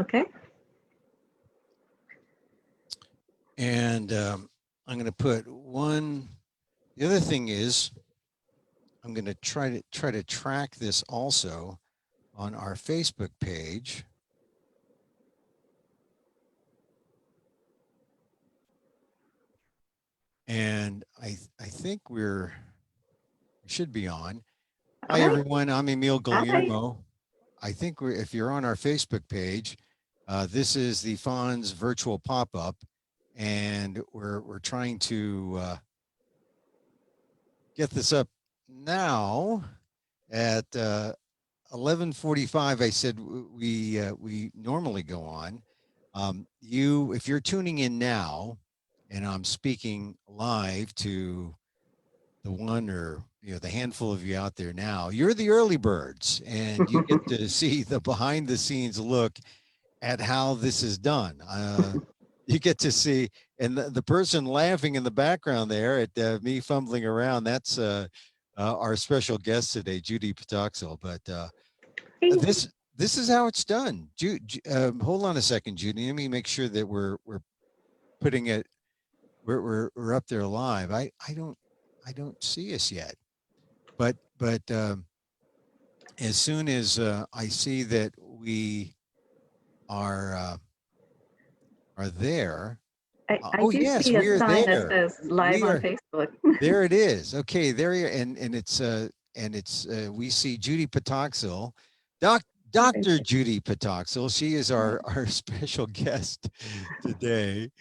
Okay. And I'm going to put one. The other thing is, I'm going to try to track this also on our Facebook page. And I think we should be on. Hi, everyone. I'm Emil Guillermo. I think if you're on our Facebook page, this is the FANHS virtual pop-up, and we're trying to get this up now at 11:45. I said we normally go on. If you're tuning in now, and I'm speaking live to the one or the handful of you out there now, you're the early birds, and you get to see the behind the scenes look at how this is done. You get to see, and the person laughing in the background there at me fumbling around, that's our special guest today, Judy Patacsil. But this is how it's done. Hold on a second, Judy. Let me make sure that we're putting it. We're up there live. I don't see us yet, but as soon as I see that we are there. I Oh do yes, see we a are sign there. that says live on Facebook. There it is. Okay, there you and it's we see Judy Patacsil, Dr. Judy Patacsil. She is our special guest today.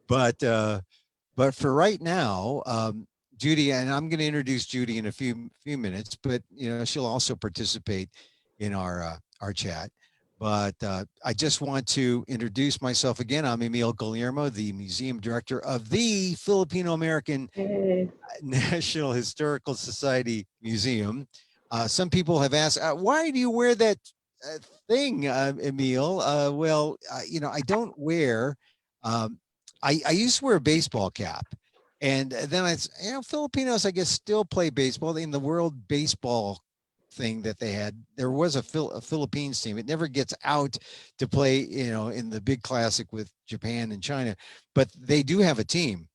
But for right now, Judy, and I'm going to introduce Judy in a few minutes, but she'll also participate in our chat. But I just want to introduce myself again. I'm Emil Guillermo, the museum director of the Filipino American National Historical Society Museum. Some people have asked, why do you wear that thing, Emil? Well, I don't wear, I used to wear a baseball cap. And then Filipinos, I guess, still play baseball in the World Baseball thing that they had. There was a Philippines team. It never gets out to play, in the big classic with Japan and China, but they do have a team.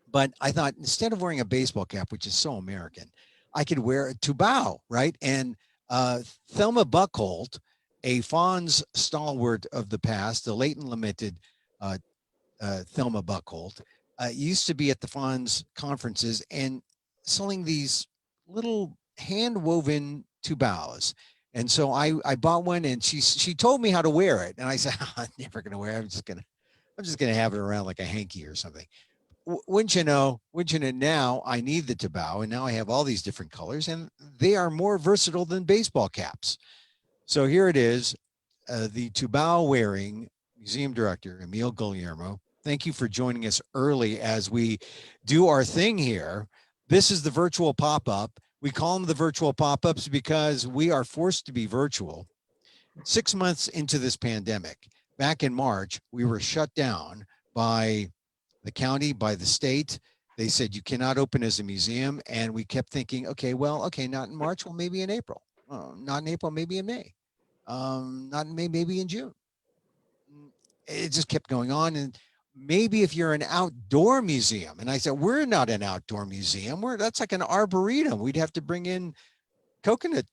But I thought instead of wearing a baseball cap, which is so American, I could wear a tubao, right? And Thelma Buckholt, a FANHS stalwart of the past, the late and lamented Thelma Buckholt, used to be at the FANHS conferences and selling these little hand-woven tubaos. And so I bought one, and she told me how to wear it, and I said, I'm never going to wear it. I'm just gonna have it around like a hanky or something. Wouldn't you know, now I need the tubao, and now I have all these different colors, and they are more versatile than baseball caps. So here it is, the tubao wearing museum director, Emil Guillermo. Thank you for joining us early as we do our thing here. This is the virtual pop-up. We call them the virtual pop-ups because we are forced to be virtual. 6 months into this pandemic, back in March, we were shut down by the county, by the state. They said you cannot open as a museum. And we kept thinking, okay, not in March, well, maybe in April. Not in April, maybe in May. Not in May, maybe in June. It just kept going on. And maybe if you're an outdoor museum, and I said, we're not an outdoor museum. That's like an arboretum. We'd have to bring in coconut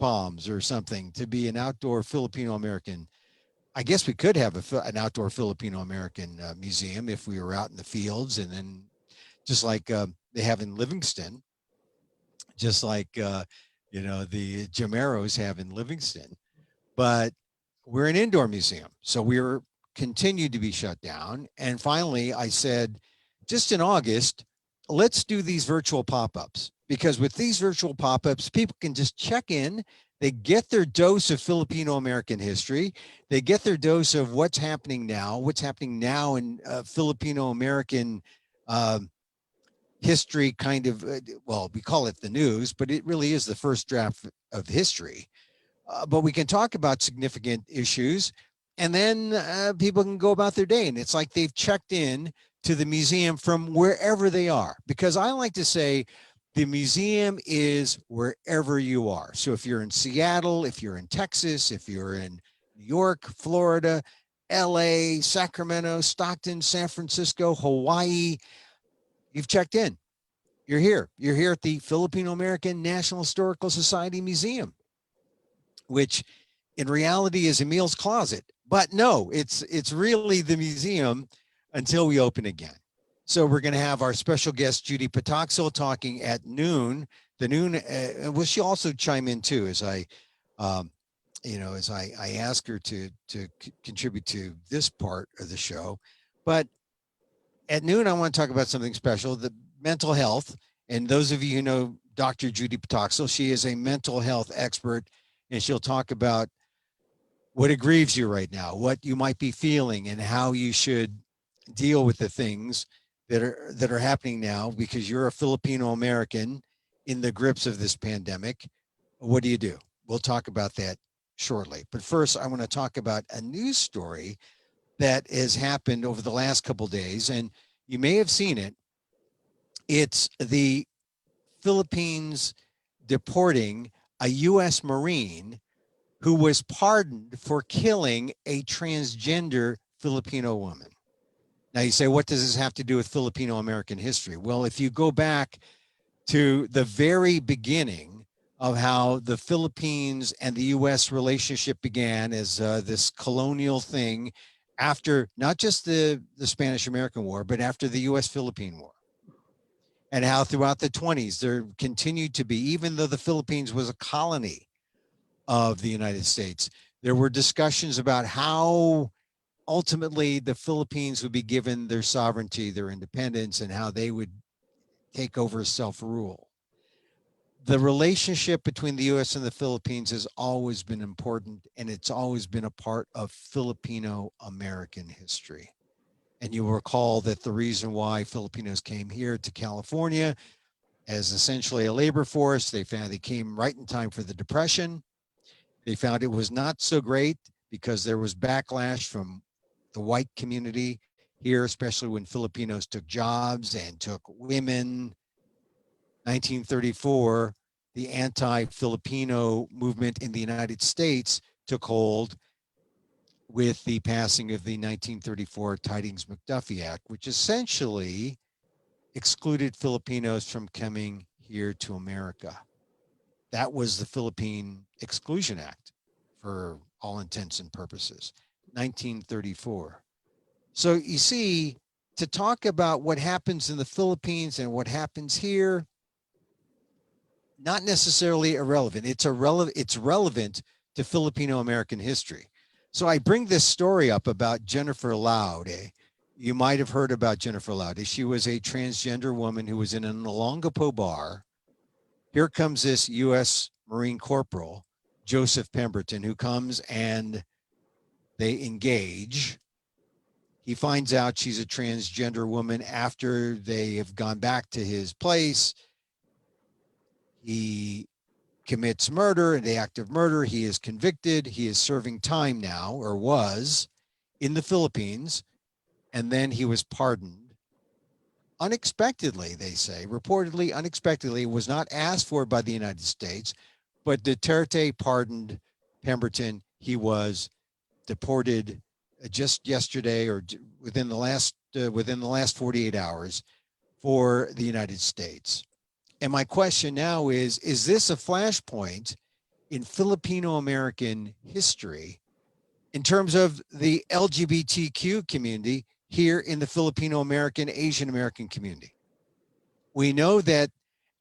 palms or something to be an outdoor Filipino American. I guess we could have an outdoor Filipino American museum if we were out in the fields, and then just like they have in Livingston, just like the Jameros have in Livingston. But we're an indoor museum, so we're continued to be shut down. And finally, I said, just in August, let's do these virtual pop-ups, because with these virtual pop-ups, people can just check in. They get their dose of Filipino American history. They get their dose of what's happening now in Filipino American history, kind of, we call it the news, but it really is the first draft of history. But we can talk about significant issues, and then people can go about their day. And it's like they've checked in to the museum from wherever they are, because I like to say the museum is wherever you are. So if you're in Seattle, if you're in Texas, if you're in New York, Florida, LA, Sacramento, Stockton, San Francisco, Hawaii. You've checked in. You're here. You're here at the Filipino American National Historical Society Museum, which in reality is Emil's closet. But no, it's really the museum until we open again. So we're going to have our special guest Judy Patacsil talking at noon. The noon, will she also chime in too as um, as I ask her to contribute to this part of the show. But at noon, I want to talk about something special: the mental health. And those of you who know Dr. Judy Patacsil, she is a mental health expert, and she'll talk about what aggrieves you right now, what you might be feeling, and how you should deal with the things that are happening now because you're a Filipino American in the grips of this pandemic. What do you do? We'll talk about that shortly. But first, I want to talk about a news story that has happened over the last couple of days, and you may have seen it. It's the Philippines deporting a U.S. Marine who was pardoned for killing a transgender Filipino woman. Now you say, what does this have to do with Filipino American history? Well, if you go back to the very beginning of how the Philippines and the U.S. relationship began as this colonial thing after not just the Spanish-American War, but after the U.S.-Philippine War. And how throughout the 20s, there continued to be, even though the Philippines was a colony of the United States, there were discussions about how ultimately the Philippines would be given their sovereignty, their independence, and how they would take over self-rule. The relationship between the U.S. and the Philippines has always been important, and it's always been a part of Filipino American history. And you will recall that the reason why Filipinos came here to California as essentially a labor force, they found they came right in time for the Depression. They found it was not so great because there was backlash from the white community here, especially when Filipinos took jobs and took women. 1934, the anti-Filipino movement in the United States took hold with the passing of the 1934 Tidings-McDuffie Act, which essentially excluded Filipinos from coming here to America. That was the Philippine Exclusion Act for all intents and purposes, 1934. So you see, to talk about what happens in the Philippines and what happens here, not necessarily irrelevant. It's relevant to Filipino American history. So I bring this story up about Jennifer Laude. You might have heard about Jennifer Laude. She was a transgender woman who was in an Olongapo bar. Here comes this U.S. Marine Corporal, Joseph Pemberton, who comes and they engage. He finds out she's a transgender woman after they have gone back to his place. He commits murder, the act of murder. He is convicted. He is serving time now, or was, in the Philippines. And then he was pardoned unexpectedly, they say, reportedly unexpectedly, was not asked for by the United States, but Duterte pardoned Pemberton. He was deported just yesterday or within the last 48 hours for the United States. And my question now is this a flashpoint in Filipino American history in terms of the LGBTQ community here in the Filipino American, Asian American community? We know that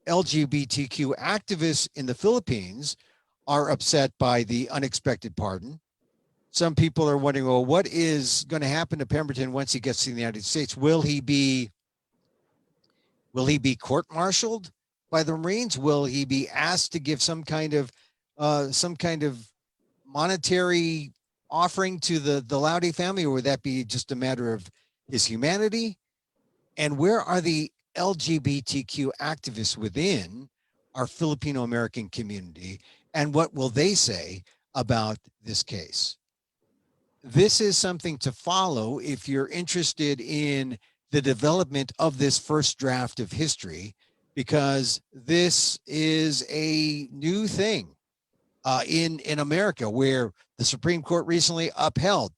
LGBTQ activists in the Philippines are upset by the unexpected pardon. Some people are wondering, well, what is going to happen to Pemberton once he gets to the United States? Will he be court-martialed by the Marines? Will he be asked to give some kind of monetary offering to the Laude family, or would that be just a matter of his humanity? And where are the LGBTQ activists within our Filipino American community, and what will they say about this case? This is something to follow if you're interested in the development of this first draft of history, because this is a new thing. in America, where the Supreme Court recently upheld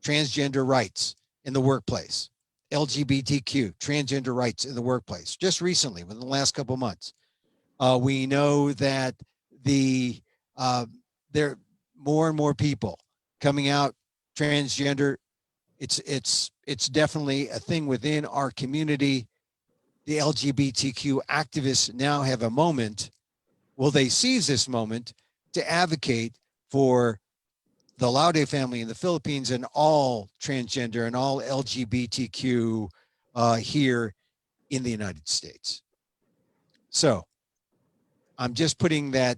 transgender rights in the workplace, LGBTQ, transgender rights in the workplace, just recently, within the last couple of months. We know that there are more and more people coming out transgender. It's definitely a thing within our community. The LGBTQ activists now have a moment. Will they seize this moment to advocate for the Laude family in the Philippines and all transgender and all LGBTQ here in the United States? So I'm just putting that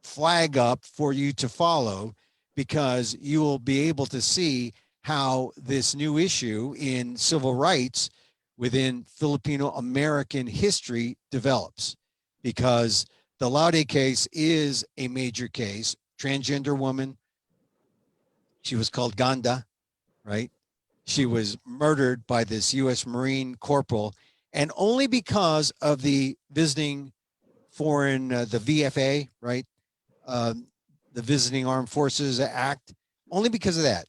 flag up for you to follow, because you will be able to see how this new issue in civil rights within Filipino American history develops, because the Laude case is a major case. Transgender woman, she was called Ganda, right? She was murdered by this U.S. Marine corporal, and only because of the visiting foreign, the VFA, right? The Visiting Armed Forces Act, only because of that.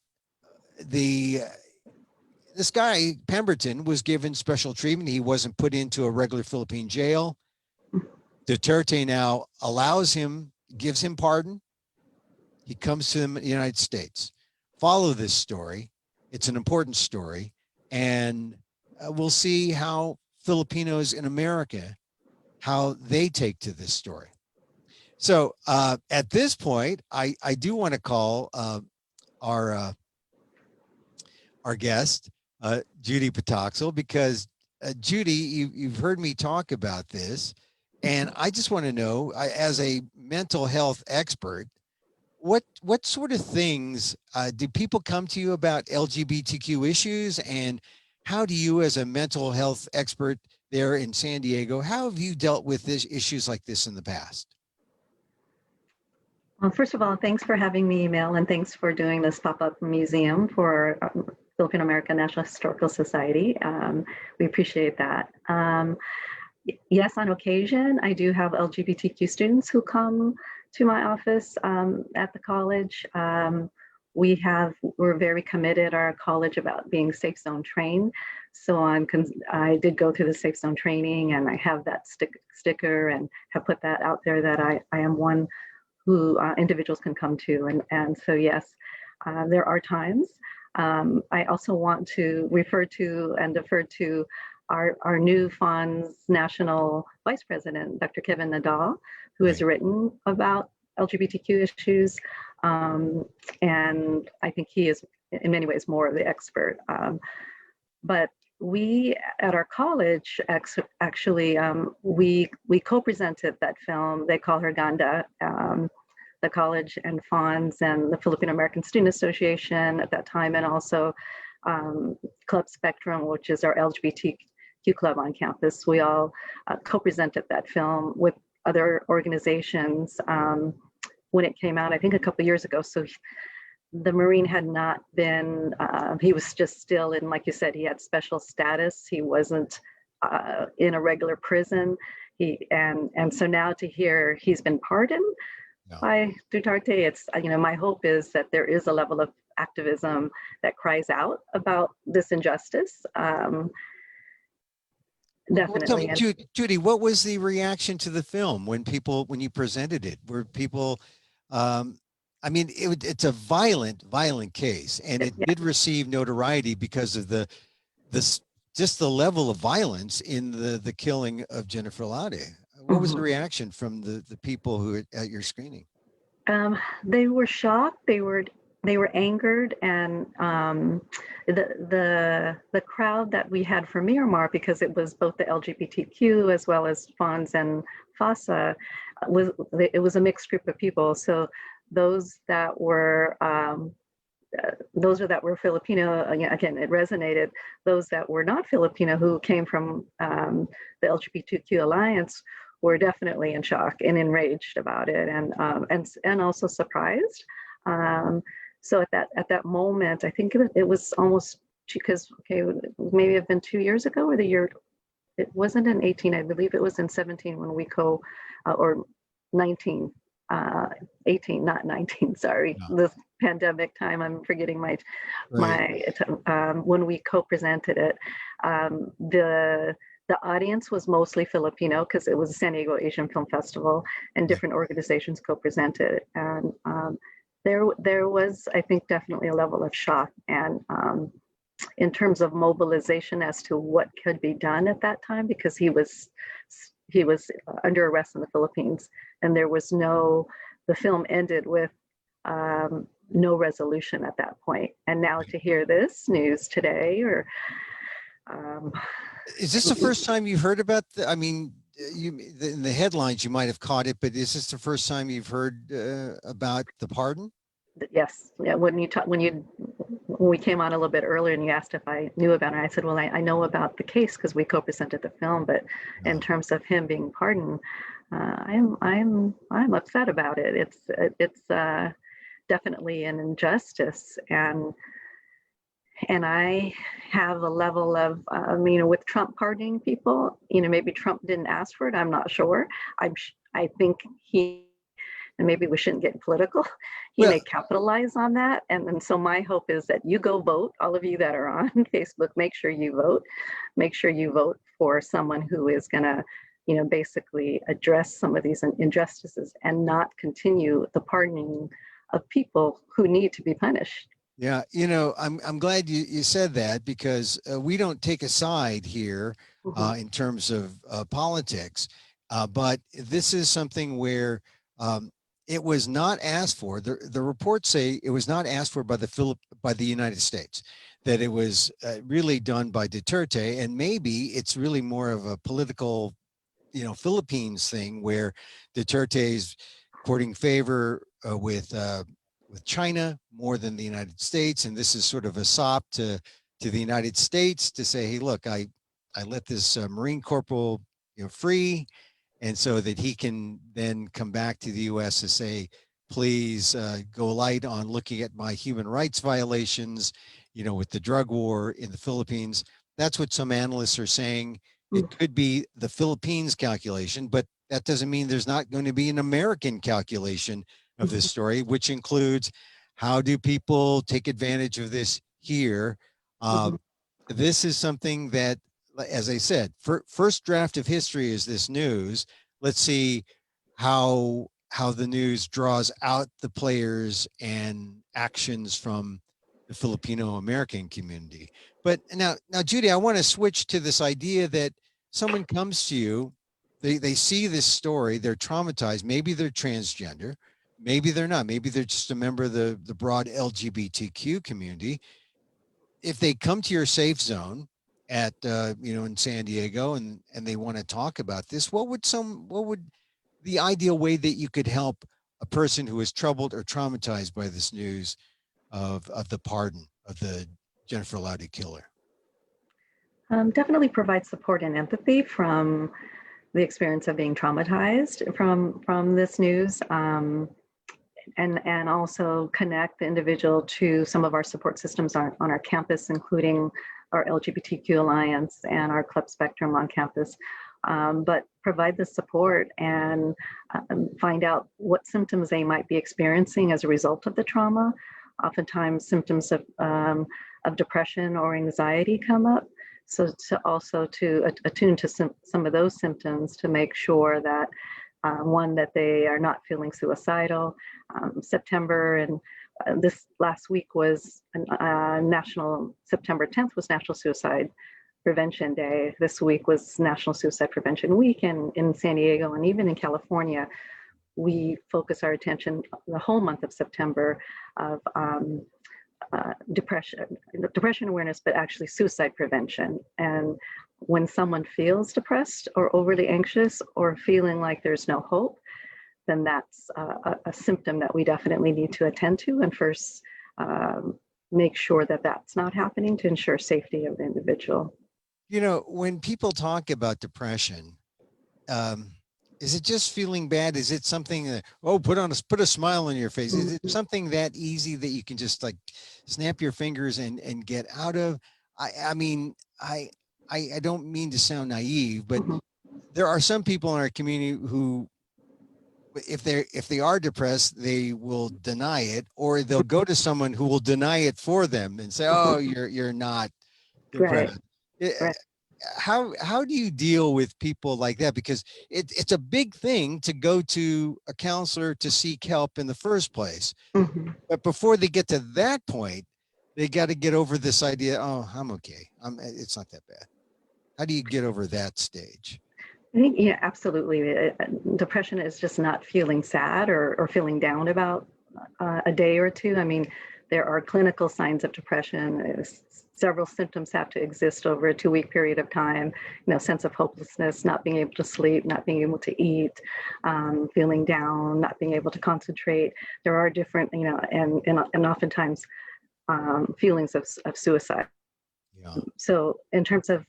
This guy, Pemberton, was given special treatment. He wasn't put into a regular Philippine jail. Duterte now allows him, gives him pardon. He comes to the United States. Follow this story. It's an important story. And we'll see how Filipinos in America, how they take to this story. So at this point, I do want to call our guest, Judy Patacsil, because Judy, you've heard me talk about this, and I just want to know, as a mental health expert, what sort of things do people come to you about LGBTQ issues, and how do you, as a mental health expert there in San Diego, how have you dealt with issues like this in the past? Well, first of all, thanks for having me, Emil, and thanks for doing this pop-up museum for Filipino American National Historical Society. We appreciate that. Yes, on occasion, I do have LGBTQ students who come to my office at the college. We're very committed, our college, about being safe zone trained. So I did go through the safe zone training, and I have that sticker and have put that out there that I am one who individuals can come to. And so, yes, there are times. I also want to refer to and defer to our new FANHS National Vice President, Dr. Kevin Nadal, who has written about LGBTQ issues. And I think he is, in many ways, more of the expert. But we at our college actually we co-presented that film. They call her Ganda. The college and FANHS and the Filipino American Student Association at that time, and also Club Spectrum, which is our LGBTQ club on campus. We all co-presented that film with other organizations when it came out, I think a couple of years ago. So the Marine had not been, he was just still in, like you said, he had special status. He wasn't in a regular prison. And so now to hear he's been pardoned by Duterte, it's, my hope is that there is a level of activism that cries out about this injustice. Definitely. Well, Judy, what was the reaction to the film when you presented it? Were people, it's a violent case, and it did receive notoriety because of just the level of violence in the killing of Jennifer Laude. What was the reaction from the people who were at your screening? They were shocked. They were angered, and the crowd that we had for Miramar, because it was both the LGBTQ as well as FANHS and FASA, it was a mixed group of people. So those that were Filipino, again, it resonated. Those that were not Filipino, who came from the LGBTQ Alliance, were definitely in shock and enraged about it, and also surprised. So at that moment, I think it was almost, because maybe have been 2 years ago, or the year. It wasn't in 18, I believe it was in 17 when we or 19 uh, 18, not 19, sorry, Yeah. this pandemic time, I'm forgetting my, Right. when we co-presented it, the audience was mostly Filipino because it was the San Diego Asian Film Festival and Right. different organizations co-presented. And there was, I think, definitely a level of shock. And in terms of mobilization as to what could be done at that time, because he was under arrest in the Philippines, and there was no, the film ended with no resolution at that point. And now to hear this news today, or um, Is this the first time you've heard about the, I mean, in the headlines, you might have caught it, but is this the first time you've heard about the pardon? yes, yeah, when we came on a little bit earlier and you asked if I knew about it, I said, well, I know about the case because we co-presented the film, but in No. terms of him being pardoned, I'm upset about it. It's definitely an injustice, and I have a level of, with Trump pardoning people, maybe Trump didn't ask for it. I'm not sure. I think and maybe we shouldn't get political, he Well, may capitalize on that. And so my hope is that you go vote, all of you that are on Facebook, make sure you vote. Make sure you vote for someone who is going to, basically address some of these injustices and not continue the pardoning of people who need to be punished. yeah, I'm glad you said that because we don't take a side here Mhm, in terms of politics, but this is something where um, it was not asked for. The reports say it was not asked for by by the United States, that it was really done by Duterte, and maybe it's really more of a political, Philippines thing where Duterte is courting favor with China more than the United States, and this is sort of a sop to the United States to say, hey, look, I let this Marine corporal free, and so that he can then come back to the U.S. to say, please go light on looking at my human rights violations, with the drug war in the Philippines. That's what some analysts are saying. It mhm, could be the Philippines calculation, but that doesn't mean there's not going to be an American calculation of this mhm, story, which includes how do people take advantage of this here. mhm, Um, this is something that, as I said, first draft of history is this news. Let's see how the news draws out the players and actions from the Filipino American community. But now, Judy, I want to switch to this idea that someone comes to you, they see this story, they're traumatized. Maybe they're transgender, maybe they're not. Maybe they're just a member of the broad LGBTQ community. If they come to your safe zone at in San Diego and they want to talk about this, what would the ideal way that you could help a person who is troubled or traumatized by this news of the pardon of the Jennifer Lowdy killer? Definitely provide support and empathy from the experience of being traumatized from this news, and also connect the individual to some of our support systems on our campus, including our LGBTQ Alliance and our Club Spectrum on campus. But provide the support and find out what symptoms they might be experiencing as a result of the trauma. Oftentimes, symptoms of depression or anxiety come up. So to also to attune to some of those symptoms to make sure that one, that they are not feeling suicidal. September and this last week was National, September 10th was National Suicide Prevention Day. This week was National Suicide Prevention Week, and in San Diego and even in California, we focus our attention the whole month of September of depression awareness, but actually suicide prevention. And when someone feels depressed or overly anxious or feeling like there's no hope, then that's a symptom that we definitely need to attend to and first make sure that that's not happening to ensure safety of the individual. When people talk about depression, um, is it just feeling bad? Is it something that, oh, put a smile on your face? Is it Mhm, something that easy that you can just like snap your fingers and get out of? I mean, I don't mean to sound naive, but mhm, there are some people in our community who if they are depressed, they will deny it, or they'll go to someone who will deny it for them and say, "Oh, you're not Right, depressed." Eh, right. how do you deal with people like that? Because it's a big thing to go to a counselor to seek help in the first place. Mhm. But before they get to that point, they got to get over this idea. Oh, I'm okay. It's not that bad. How do you get over that stage? I think, yeah, absolutely. Depression is just not feeling sad or feeling down about a day or two. I mean, there are clinical signs of depression. Several symptoms have to exist over a 2-week period of time. Sense of hopelessness, not being able to sleep, not being able to eat, feeling down, not being able to concentrate. There are different, and oftentimes feelings of suicide. Yeah. So, in terms of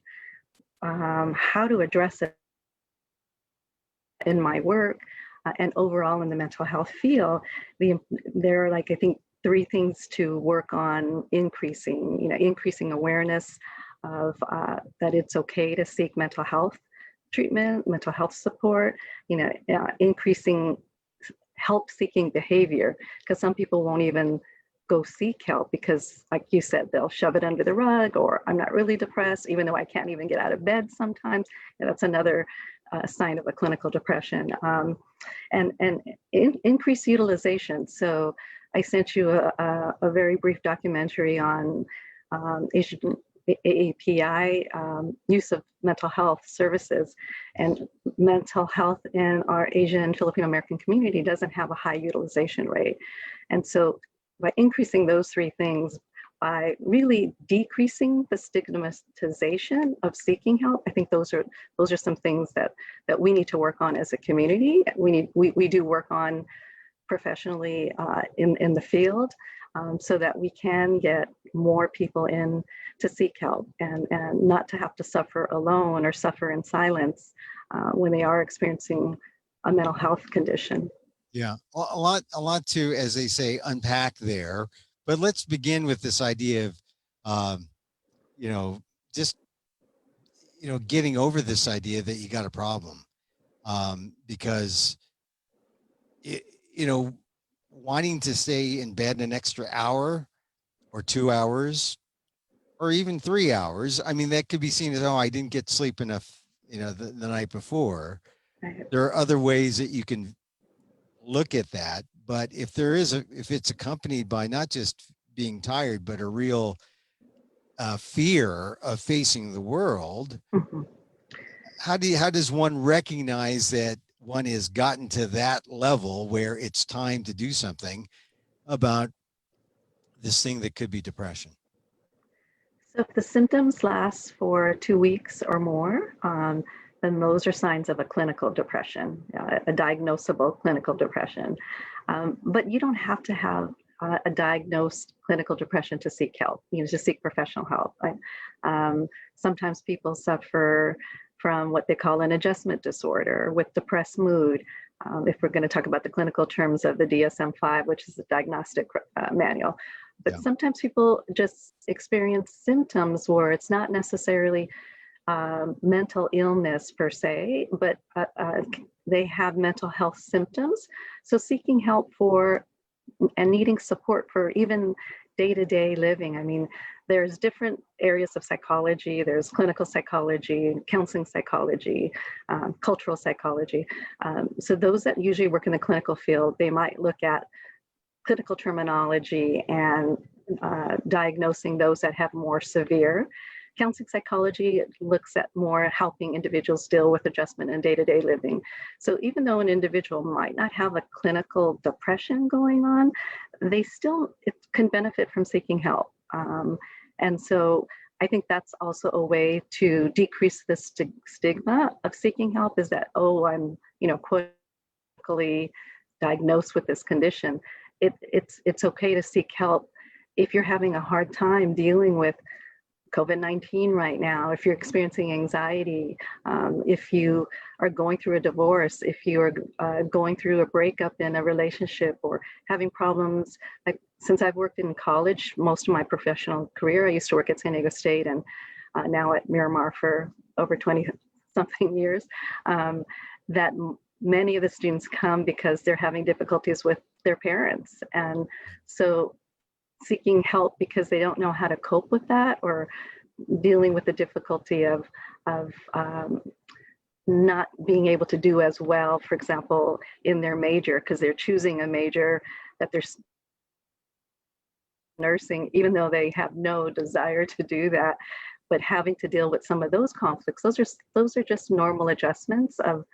how to address it in my work and overall in the mental health field, there are, like, I think, 3 things to work on: increasing awareness of that it's okay to seek mental health treatment, mental health support, increasing help seeking behavior, because some people won't even go seek help because, like you said, they'll shove it under the rug, or I'm not really depressed, even though I can't even get out of bed sometimes. That's another sign of a clinical depression. And increased utilization. So I sent you a very brief documentary on Asian AAPI, use of mental health services. And mental health in our Asian Filipino American community doesn't have a high utilization rate. And so by increasing those 3 things, by really decreasing the stigmatization of seeking help, I think those are some things that we need to work on as a community. We do work on professionally in the field, so that we can get more people in to seek help, and not to have to suffer alone or suffer in silence when they are experiencing a mental health condition. Yeah, a lot to, as they say, unpack there. But let's begin with this idea of, um, you know, just getting over this idea that you got a problem, because it, you know, wanting to stay in bed an extra hour or 2 hours or even 3 hours. I mean, that could be seen as, oh, I didn't get sleep enough, the night before. Right. There are other ways that you can look at that. But if it's accompanied by not just being tired, but a real fear of facing the world, Mhm. how does one recognize that one has gotten to that level where it's time to do something about this thing that could be depression? So if the symptoms last for 2 weeks or more, then those are signs of a clinical depression, a diagnosable clinical depression. But you don't have to have a diagnosed clinical depression to seek help, to seek professional help. Sometimes people suffer from what they call an adjustment disorder with depressed mood. If we're going to talk about the clinical terms of the DSM-5, which is the diagnostic manual. But Yeah. sometimes people just experience symptoms where it's not necessarily mental illness per se, but they have mental health symptoms. So seeking help for and needing support for even day-to-day living. I mean, there's different areas of psychology. There's clinical psychology, counseling psychology, cultural psychology. So those that usually work in the clinical field, they might look at clinical terminology and diagnosing those that have more severe. Counseling psychology looks at more helping individuals deal with adjustment in day-to-day living. So even though an individual might not have a clinical depression going on, they still can benefit from seeking help. And so I think that's also a way to decrease the stigma of seeking help, is that, oh, I'm, clinically diagnosed with this condition. It's okay to seek help if you're having a hard time dealing with COVID-19 right now, if you're experiencing anxiety, if you are going through a divorce, if you are going through a breakup in a relationship, or having problems. Like, since I've worked in college most of my professional career, I used to work at San Diego State and now at Miramar for over 20 something years, that many of the students come because they're having difficulties with their parents. And so seeking help because they don't know how to cope with that, or dealing with the difficulty of not being able to do as well, for example, in their major, because they're choosing a major that they're nursing, even though they have no desire to do that, but having to deal with some of those conflicts. Those are just normal adjustments of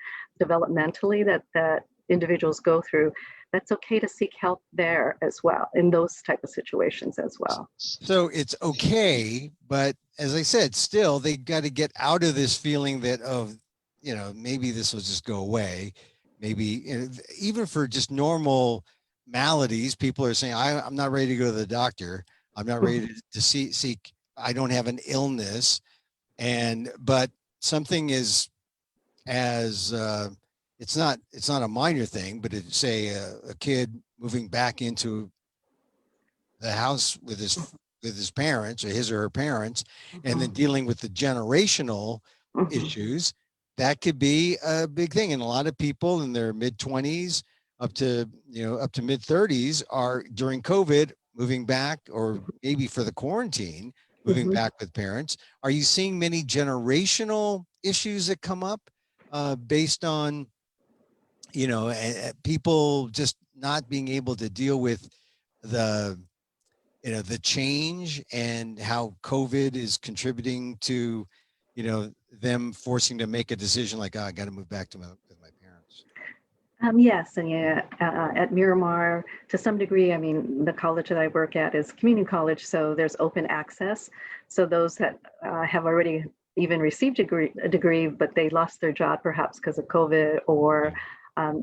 developmentally that individuals go through. That's okay to seek help there as well, in those type of situations as well. So it's okay, but as I said, still they got to get out of this feeling that maybe this will just go away. Maybe even for just normal maladies, people are saying, I'm not ready to go to the doctor. I'm not ready to seek. I don't have an illness, but something is as it's not a minor thing, but it's say a kid moving back into the house with his parents, or his or her parents, and then dealing with the generational issues. That could be a big thing. And a lot of people in their mid-20s up to mid-30s are, during COVID, moving back, or maybe for the quarantine, moving back with parents. Are you seeing many generational issues that come up based on people just not being able to deal with the change, and how COVID is contributing to them forcing to make a decision like, I got to move back with my parents? Yes, and at Miramar, to some degree, I mean, the college that I work at is community college, so there's open access. So those that have already even received a degree, but they lost their job perhaps because of COVID, or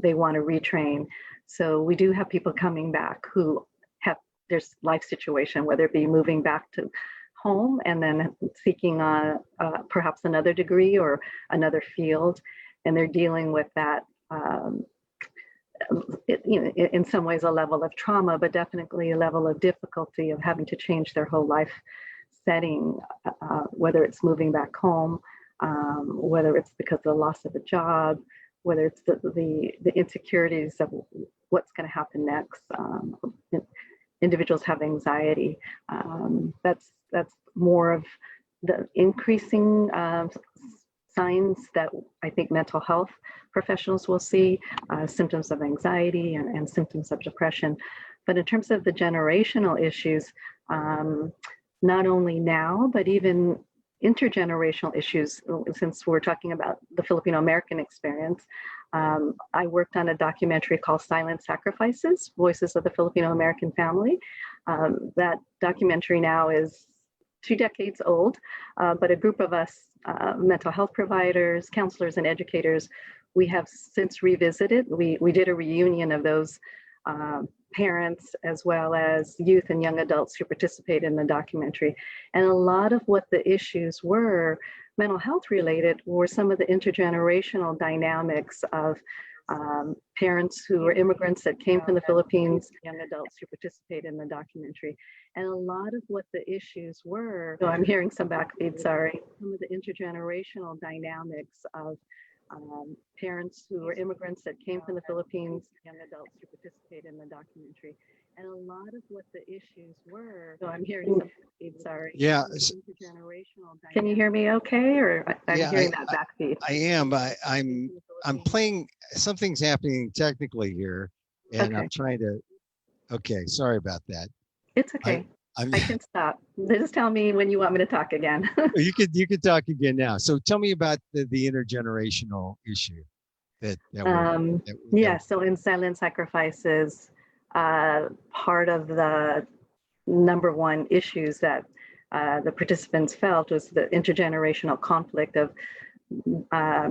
they want to retrain. So we do have people coming back who have their life situation, whether it be moving back to home and then seeking perhaps another degree or another field, and they're dealing with that. In some ways a level of trauma, but definitely a level of difficulty of having to change their whole life setting, whether it's moving back home, whether it's because of the loss of a job, whether it's the insecurities of what's going to happen next. Individuals have anxiety. That's more of the increasing signs that I think mental health professionals will see, symptoms of anxiety and symptoms of depression. But in terms of the generational issues, not only now, but even intergenerational issues, since we're talking about the Filipino American experience, I worked on a documentary called Silent Sacrifices, Voices of the Filipino American Family. That documentary now is 2 decades old, but a group of us, mental health providers, counselors, and educators, we have since revisited. We did a reunion of those parents as well as youth and young adults who participated in the documentary. And a lot of what the issues were mental health related were some of the intergenerational dynamics of parents who were immigrants that came from the Philippines, young adults who participated in the documentary. And a lot of what the issues were, so I'm hearing some backfeed, sorry, some of the intergenerational dynamics of parents who were immigrants that came from the Philippines, young adults who participated in the documentary. And a lot of what the issues were, so I'm hearing some backfeed, sorry. Yeah. Intergenerational dynamics. Can you hear me okay, or I'm hearing that backfeed? I am. I'm playing, something's happening technically here, and okay. I'm trying to, okay, sorry about that. It's okay. I can stop. Just tell me when you want me to talk again. You could talk again now. So tell me about the intergenerational issue so in Silent Sacrifices, part of the number one issues that the participants felt was the intergenerational conflict of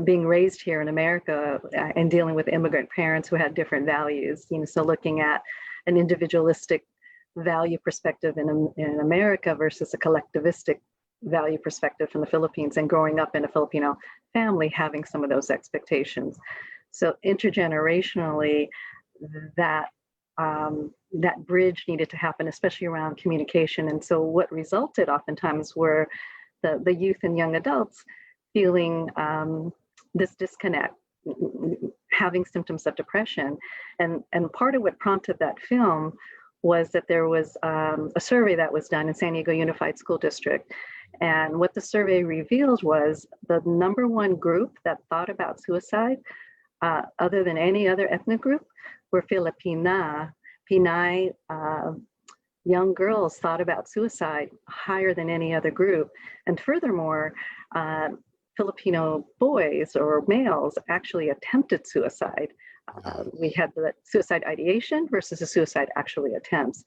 being raised here in America and dealing with immigrant parents who had different values. So looking at an individualistic value perspective in America versus a collectivistic value perspective from the Philippines, and growing up in a Filipino family having some of those expectations. So intergenerationally, that bridge needed to happen, especially around communication. And so what resulted oftentimes were the youth and young adults feeling this disconnect having symptoms of depression. And part of what prompted that film was that there was a survey that was done in San Diego Unified School District. And what the survey revealed was the number one group that thought about suicide, other than any other ethnic group, were Filipina. Pinay young girls thought about suicide higher than any other group. And furthermore, Filipino boys or males actually attempted suicide. We had the suicide ideation versus the suicide actually attempts.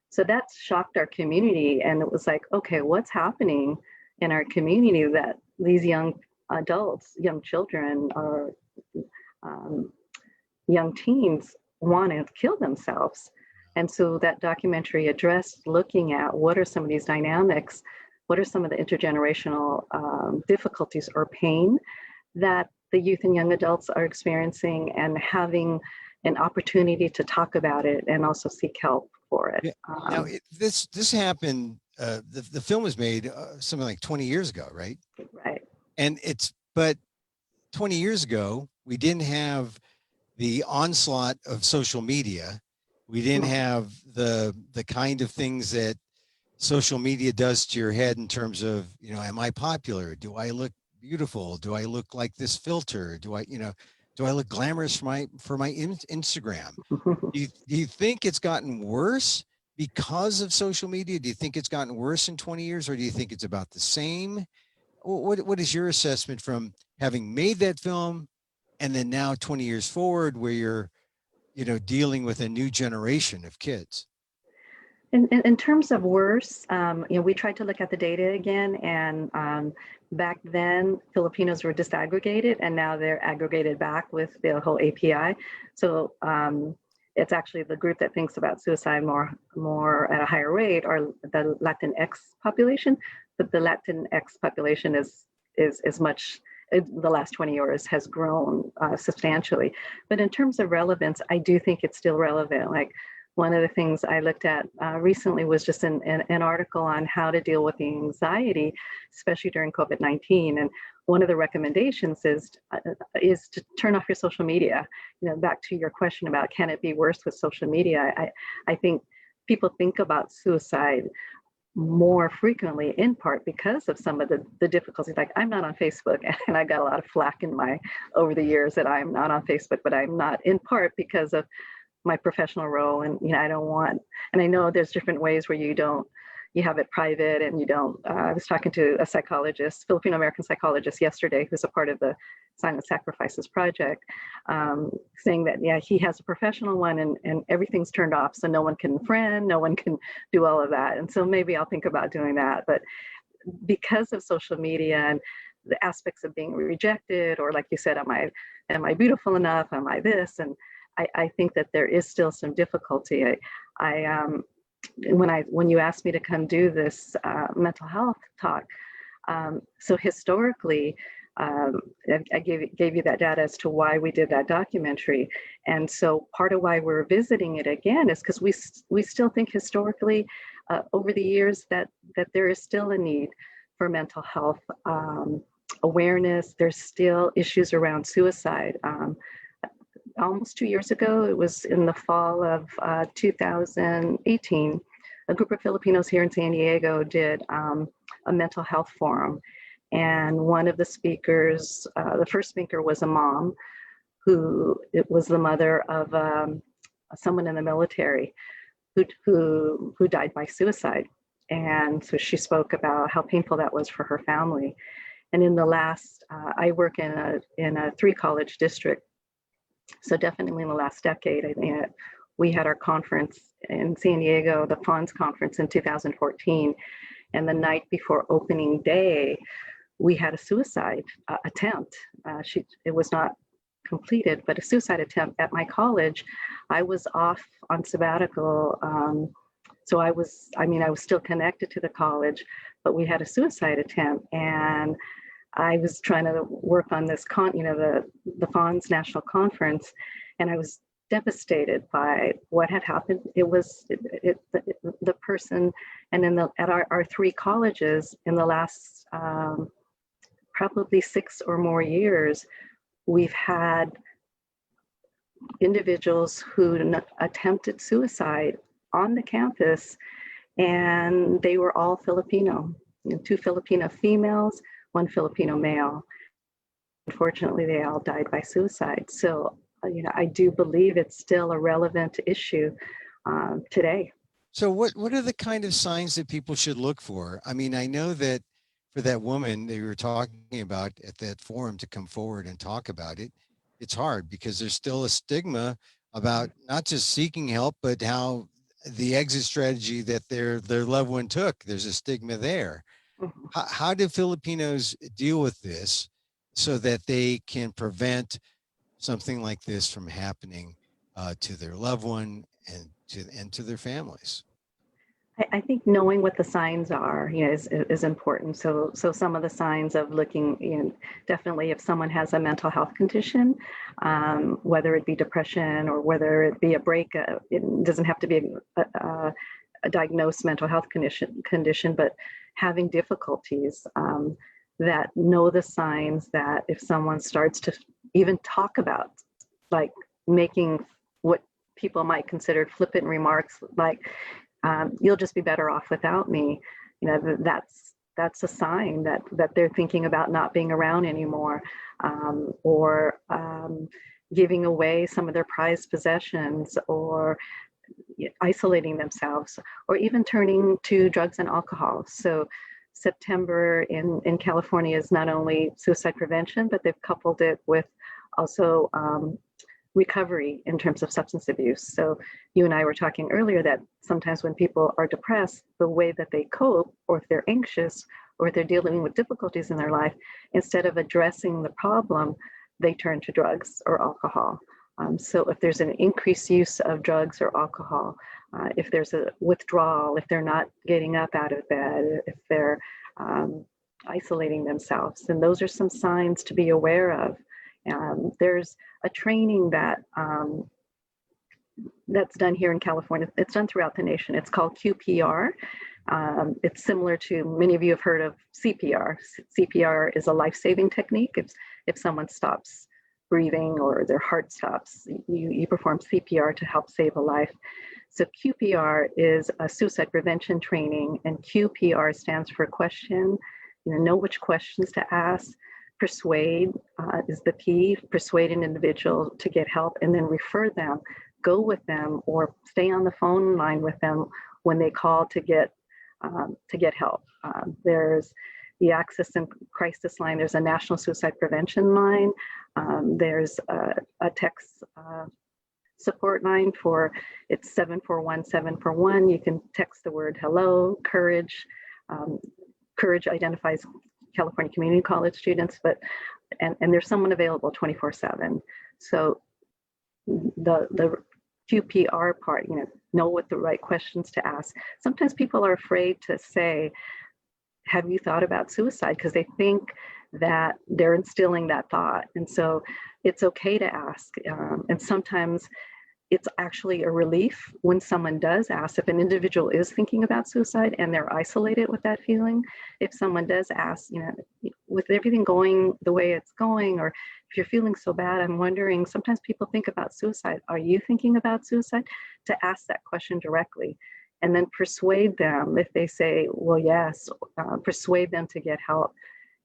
So that shocked our community. And it was like, okay, what's happening in our community that these young adults, young children, or young teens want to kill themselves? And so that documentary addressed looking at what are some of these dynamics, what are some of the intergenerational difficulties or pain that the youth and young adults are experiencing, and having an opportunity to talk about it and also seek help for it. Yeah. Now, this happened, the film was made something like 20 years ago, right? Right. And but 20 years ago, we didn't have the onslaught of social media. We didn't have the kind of things that social media does to your head in terms of, you know, am I popular? Do I look beautiful? Do I look like this filter? Do I, you know, do I look glamorous for my Instagram? Do you think it's gotten worse because of social media? Do you think it's gotten worse in 20 years, or do you think it's about the same? What is your assessment from having made that film and then now 20 years forward, where you're, you know, dealing with a new generation of kids? In terms of worse, you know, we tried to look at the data again, and back then Filipinos were disaggregated, and now they're aggregated back with the whole API. So it's actually the group that thinks about suicide more at a higher rate, or the Latinx population. But the Latinx population is much. The last 20 years has grown substantially. But in terms of relevance, I do think it's still relevant. Like, one of the things I looked at recently was just an article on how to deal with the anxiety, especially during COVID-19. And one of the recommendations is to turn off your social media. You know, back to your question about can it be worse with social media? I think people think about suicide more frequently, in part because of some of the difficulties. Like, I'm not on Facebook, and I got a lot of flack over the years that I'm not on Facebook, but I'm not, in part because of my professional role. And, you know, I don't want, and I know there's different ways where you have it private, and you don't. I was talking to a psychologist, Filipino American psychologist yesterday, who's a part of the Silent Sacrifices Project, saying that, yeah, he has a professional one, and everything's turned off. So no one can friend, no one can do all of that. And so maybe I'll think about doing that. But because of social media and the aspects of being rejected, or like you said, am I beautiful enough? Am I this? And I think that there is still some difficulty. When you asked me to come do this mental health talk, so historically, I gave you that data as to why we did that documentary. And so part of why we're visiting it again is because we still think historically, over the years, that there is still a need for mental health awareness. There's still issues around suicide. Almost 2 years ago, it was in the fall of 2018, a group of Filipinos here in San Diego did a mental health forum. And one of the speakers, the first speaker, was a mom it was the mother of someone in the military who died by suicide. And so she spoke about how painful that was for her family. And in the last, I work in a 3-college district. So definitely in the last decade, I think we had our conference in San Diego, the FANHS conference in 2014. And the night before opening day, we had a suicide attempt. It was not completed, but a suicide attempt at my college. I was off on sabbatical. So I was still connected to the college, but we had a suicide attempt. And I was trying to work on this the FANHS National Conference, and I was devastated by what had happened. It was the person, and at our 3 colleges in the last probably 6 or more years, we've had individuals who attempted suicide on the campus, and they were all Filipino. 2 Filipino females, 1 Filipino male. Unfortunately, they all died by suicide. So, I do believe it's still a relevant issue today. So what are the kind of signs that people should look for? I mean, I know that for that woman that you were talking about at that forum to come forward and talk about it, it's hard because there's still a stigma about not just seeking help, but how the exit strategy that their loved one took. There's a stigma there. Mhm. How do Filipinos deal with this so that they can prevent something like this from happening to their loved one and to their families? I think knowing what the signs are, is important. So some of the signs of looking, definitely if someone has a mental health condition, whether it be depression or whether it be a breakup, it doesn't have to be a diagnosed mental health condition, but having difficulties, that know the signs that if someone starts to even talk about, like making what people might consider flippant remarks, like, you'll just be better off without me. That's a sign that they're thinking about not being around anymore, or giving away some of their prized possessions, or isolating themselves, or even turning to drugs and alcohol. So September in California is not only suicide prevention, but they've coupled it with also recovery in terms of substance abuse. So you and I were talking earlier that sometimes when people are depressed, the way that they cope, or if they're anxious, or if they're dealing with difficulties in their life, instead of addressing the problem, they turn to drugs or alcohol. So if there's an increased use of drugs or alcohol, if there's a withdrawal, if they're not getting up out of bed, if they're isolating themselves, then those are some signs to be aware of. There's a training that's done here in California. It's done throughout the nation. It's called QPR. It's similar to, many of you have heard of CPR. CPR is a life-saving technique. If someone stops breathing or their heart stops, you perform CPR to help save a life. So QPR is a suicide prevention training, and QPR stands for question. Know which questions to ask. Persuade is the P, persuade an individual to get help, and then refer them, go with them, or stay on the phone line with them when they call to get help. There's the Access and Crisis line. There's a National Suicide Prevention line. There's a text support line it's 741-741. You can text the word hello, courage. Courage identifies California Community College students, and there's someone available 24/7. So the QPR part, know what the right questions to ask. Sometimes people are afraid to say, have you thought about suicide? Because they think that they're instilling that thought. And so it's okay to ask. And sometimes it's actually a relief when someone does ask. If an individual is thinking about suicide and they're isolated with that feeling, if someone does ask, with everything going the way it's going, or if you're feeling so bad, I'm wondering, sometimes people think about suicide. Are you thinking about suicide? To ask that question directly, and then persuade them. If they say, well, yes, persuade them to get help,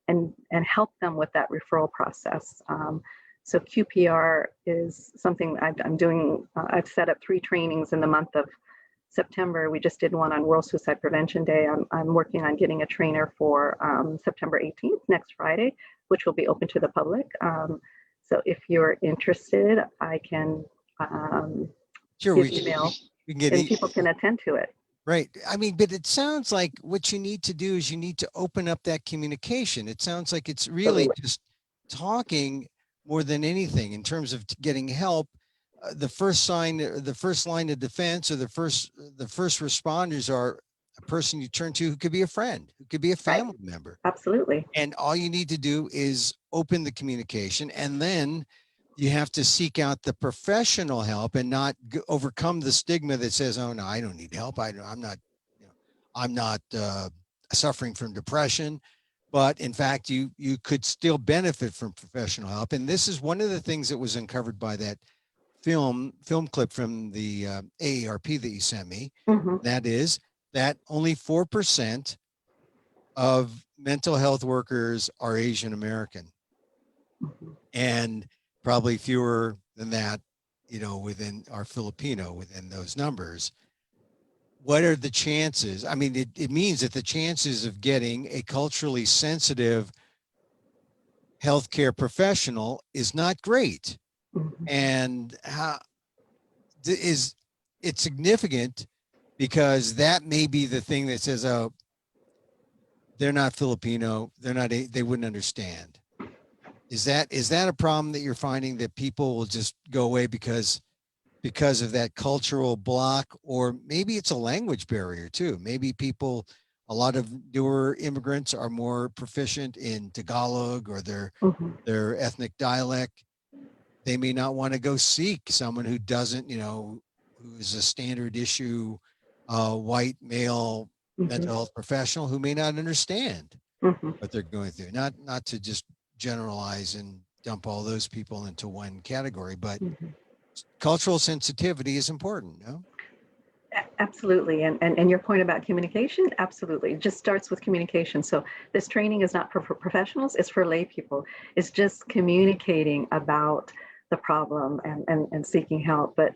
and help them with that referral process. So QPR is something I'm doing. I've set up 3 trainings in the month of September. We just did one on World Suicide Prevention Day. I'm working on getting a trainer for September 18th, next Friday, which will be open to the public. So if you're interested, I can Sure, give email, we can get and people can attend to it. Right. I mean, but it sounds like what you need to do is you need to open up that communication. It sounds like it's really just talking more than anything in terms of getting help. The first line of defense, or the first responders are a person you turn to who could be a friend, who could be a family member. Absolutely. And all you need to do is open the communication, and then you have to seek out the professional help and not overcome the stigma that says, oh no, I don't need help. I'm not suffering from depression. but in fact, you could still benefit from professional help. And this is one of the things that was uncovered by that film clip from the AARP that you sent me. Mhm. That is that only 4% of mental health workers are Asian American, Mhm. and probably fewer than that, within our Filipino within those numbers. What are the chances? I mean, it means that the chances of getting a culturally sensitive healthcare professional is not great. Mhm. And how is it's significant because that may be the thing that says, oh, they're not Filipino, they wouldn't understand. Is that a problem that you're finding, that people will just go away because of that cultural block? Or maybe it's a language barrier too. Maybe a lot of newer immigrants are more proficient in Tagalog or Mhm. their ethnic dialect. They may not want to go seek someone who doesn't, who is a standard issue, white male mental Mhm. health professional who may not understand Mhm. what they're going through. Not to just generalize and dump all those people into one category, but Mhm. cultural sensitivity is important. No? Absolutely. And your point about communication, absolutely. It just starts with communication. So this training is not for professionals, it's for lay people. It's just communicating about the problem and seeking help. But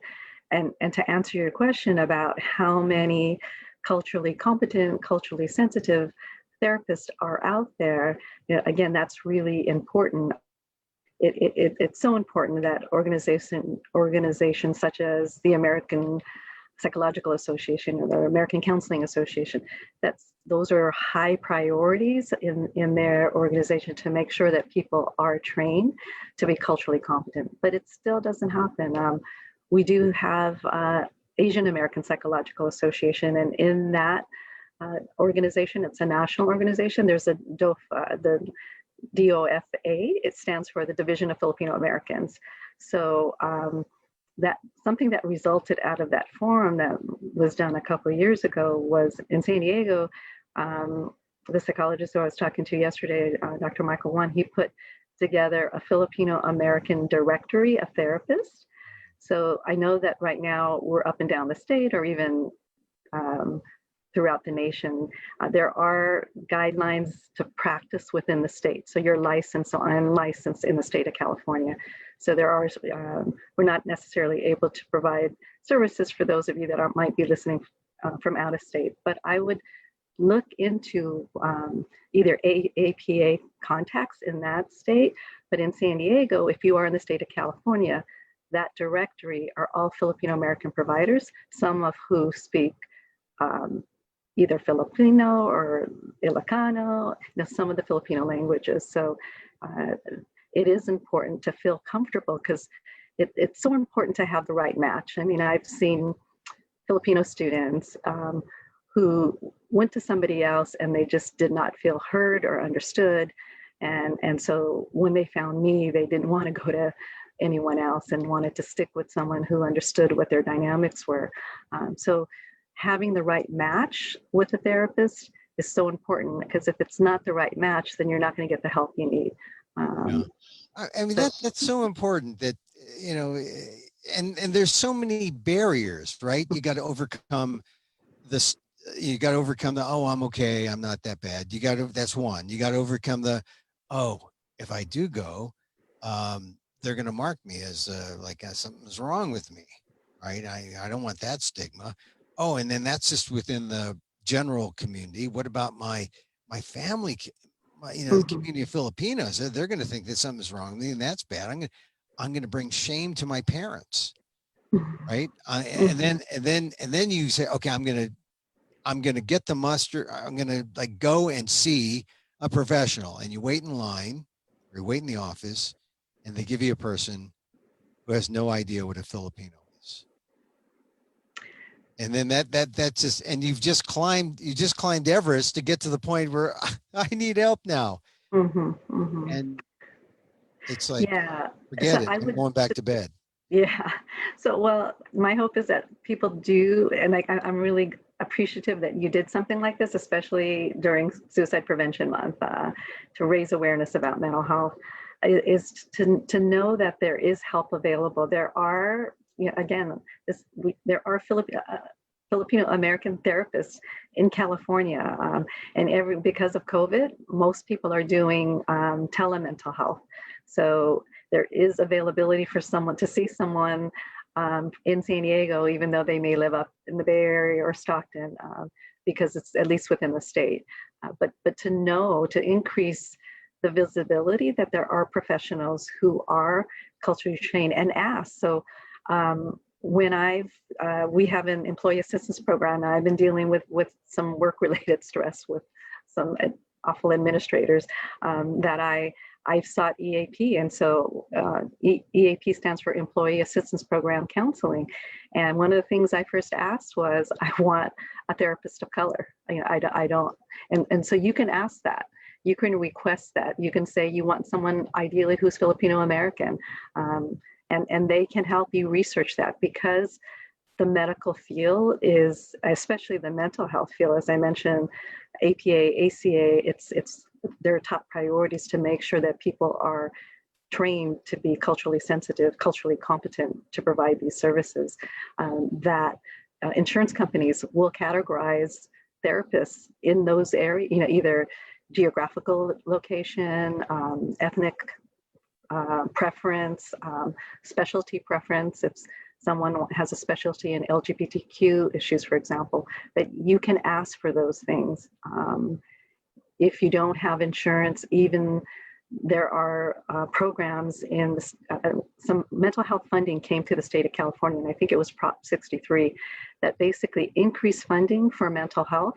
and to answer your question about how many culturally competent, culturally sensitive therapists are out there, again, that's really important. It's so important that organizations such as the American Psychological Association or the American Counseling Association, those are high priorities in their organization to make sure that people are trained to be culturally competent. But it still doesn't happen. We do have Asian American Psychological Association, and in that organization, it's a national organization. There's a DOFA, the DOFA. It stands for the Division of Filipino Americans. So that something that resulted out of that forum that was done a couple of years ago was in San Diego. The psychologist who I was talking to yesterday, Dr. Michael Wan, he put together a Filipino American directory of therapists. So I know that right now we're up and down the state, or even um, throughout the nation. There are guidelines to practice within the state. So you're licensed, so I'm licensed in the state of California. So we're not necessarily able to provide services for those of you that might be listening from out of state. But I would look into either APA contacts in that state, but in San Diego, if you are in the state of California, that directory are all Filipino American providers, some of who speak either Filipino or Ilocano, some of the Filipino languages. So it is important to feel comfortable because it's so important to have the right match. I mean, I've seen Filipino students who went to somebody else and they just did not feel heard or understood. And so when they found me, they didn't want to go to anyone else and wanted to stick with someone who understood what their dynamics were. So having the right match with a therapist is so important, because if it's not the right match, then you're not going to get the help you need. Yeah. I mean, So, that's so important that, and there's so many barriers, right? You got to overcome this. You got to overcome oh, I'm okay, I'm not that bad. That's one. You got to overcome oh, if I do go, they're going to mark me as like something's wrong with me, right? I don't want that stigma. Oh, and then that's just within the general community. What about my family, the mhm, community of Filipinos? They're going to think that something's wrong with me, and that's bad. I'm going to bring shame to my parents, right? And mhm, then you say, okay, I'm gonna get the muster. I'm gonna like go and see a professional, and you wait in line, or you wait in the office, and they give you a person who has no idea what a Filipino is. And then that's just, and you just climbed Everest to get to the point where I need help now. mhm, mhm. And it's like, Yeah. So forget it. I I'm would, going back to bed. yeah. So, well, my hope is that people do, and I'm really appreciative that you did something like this, especially during Suicide Prevention Month, to raise awareness about mental health, is to know that there is help available. There are, again, there are Filipino American therapists in California, and because of COVID, most people are doing telemental health. So there is availability for someone to see someone in San Diego, even though they may live up in the Bay Area or Stockton, because it's at least within the state. But to increase the visibility that there are professionals who are culturally trained and ask. So when we have an employee assistance program, and I've been dealing with some work-related stress with some awful administrators, that I've sought EAP, and so EAP stands for Employee Assistance Program Counseling. And one of the things I first asked was, I want a therapist of color. I don't, and so you can ask that. You can request that. You can say you want someone ideally who's Filipino American, and they can help you research that, because the medical field is, especially the mental health field, as I mentioned, APA, ACA, it's their top priorities to make sure that people are trained to be culturally sensitive, culturally competent to provide these services. That insurance companies will categorize therapists in those areas, either geographical location, ethnic preference, specialty preference. If someone has a specialty in LGBTQ issues, for example, that you can ask for those things. If you don't have insurance, even there are programs in some mental health funding came to the state of California, and I think it was Prop 63, that basically increased funding for mental health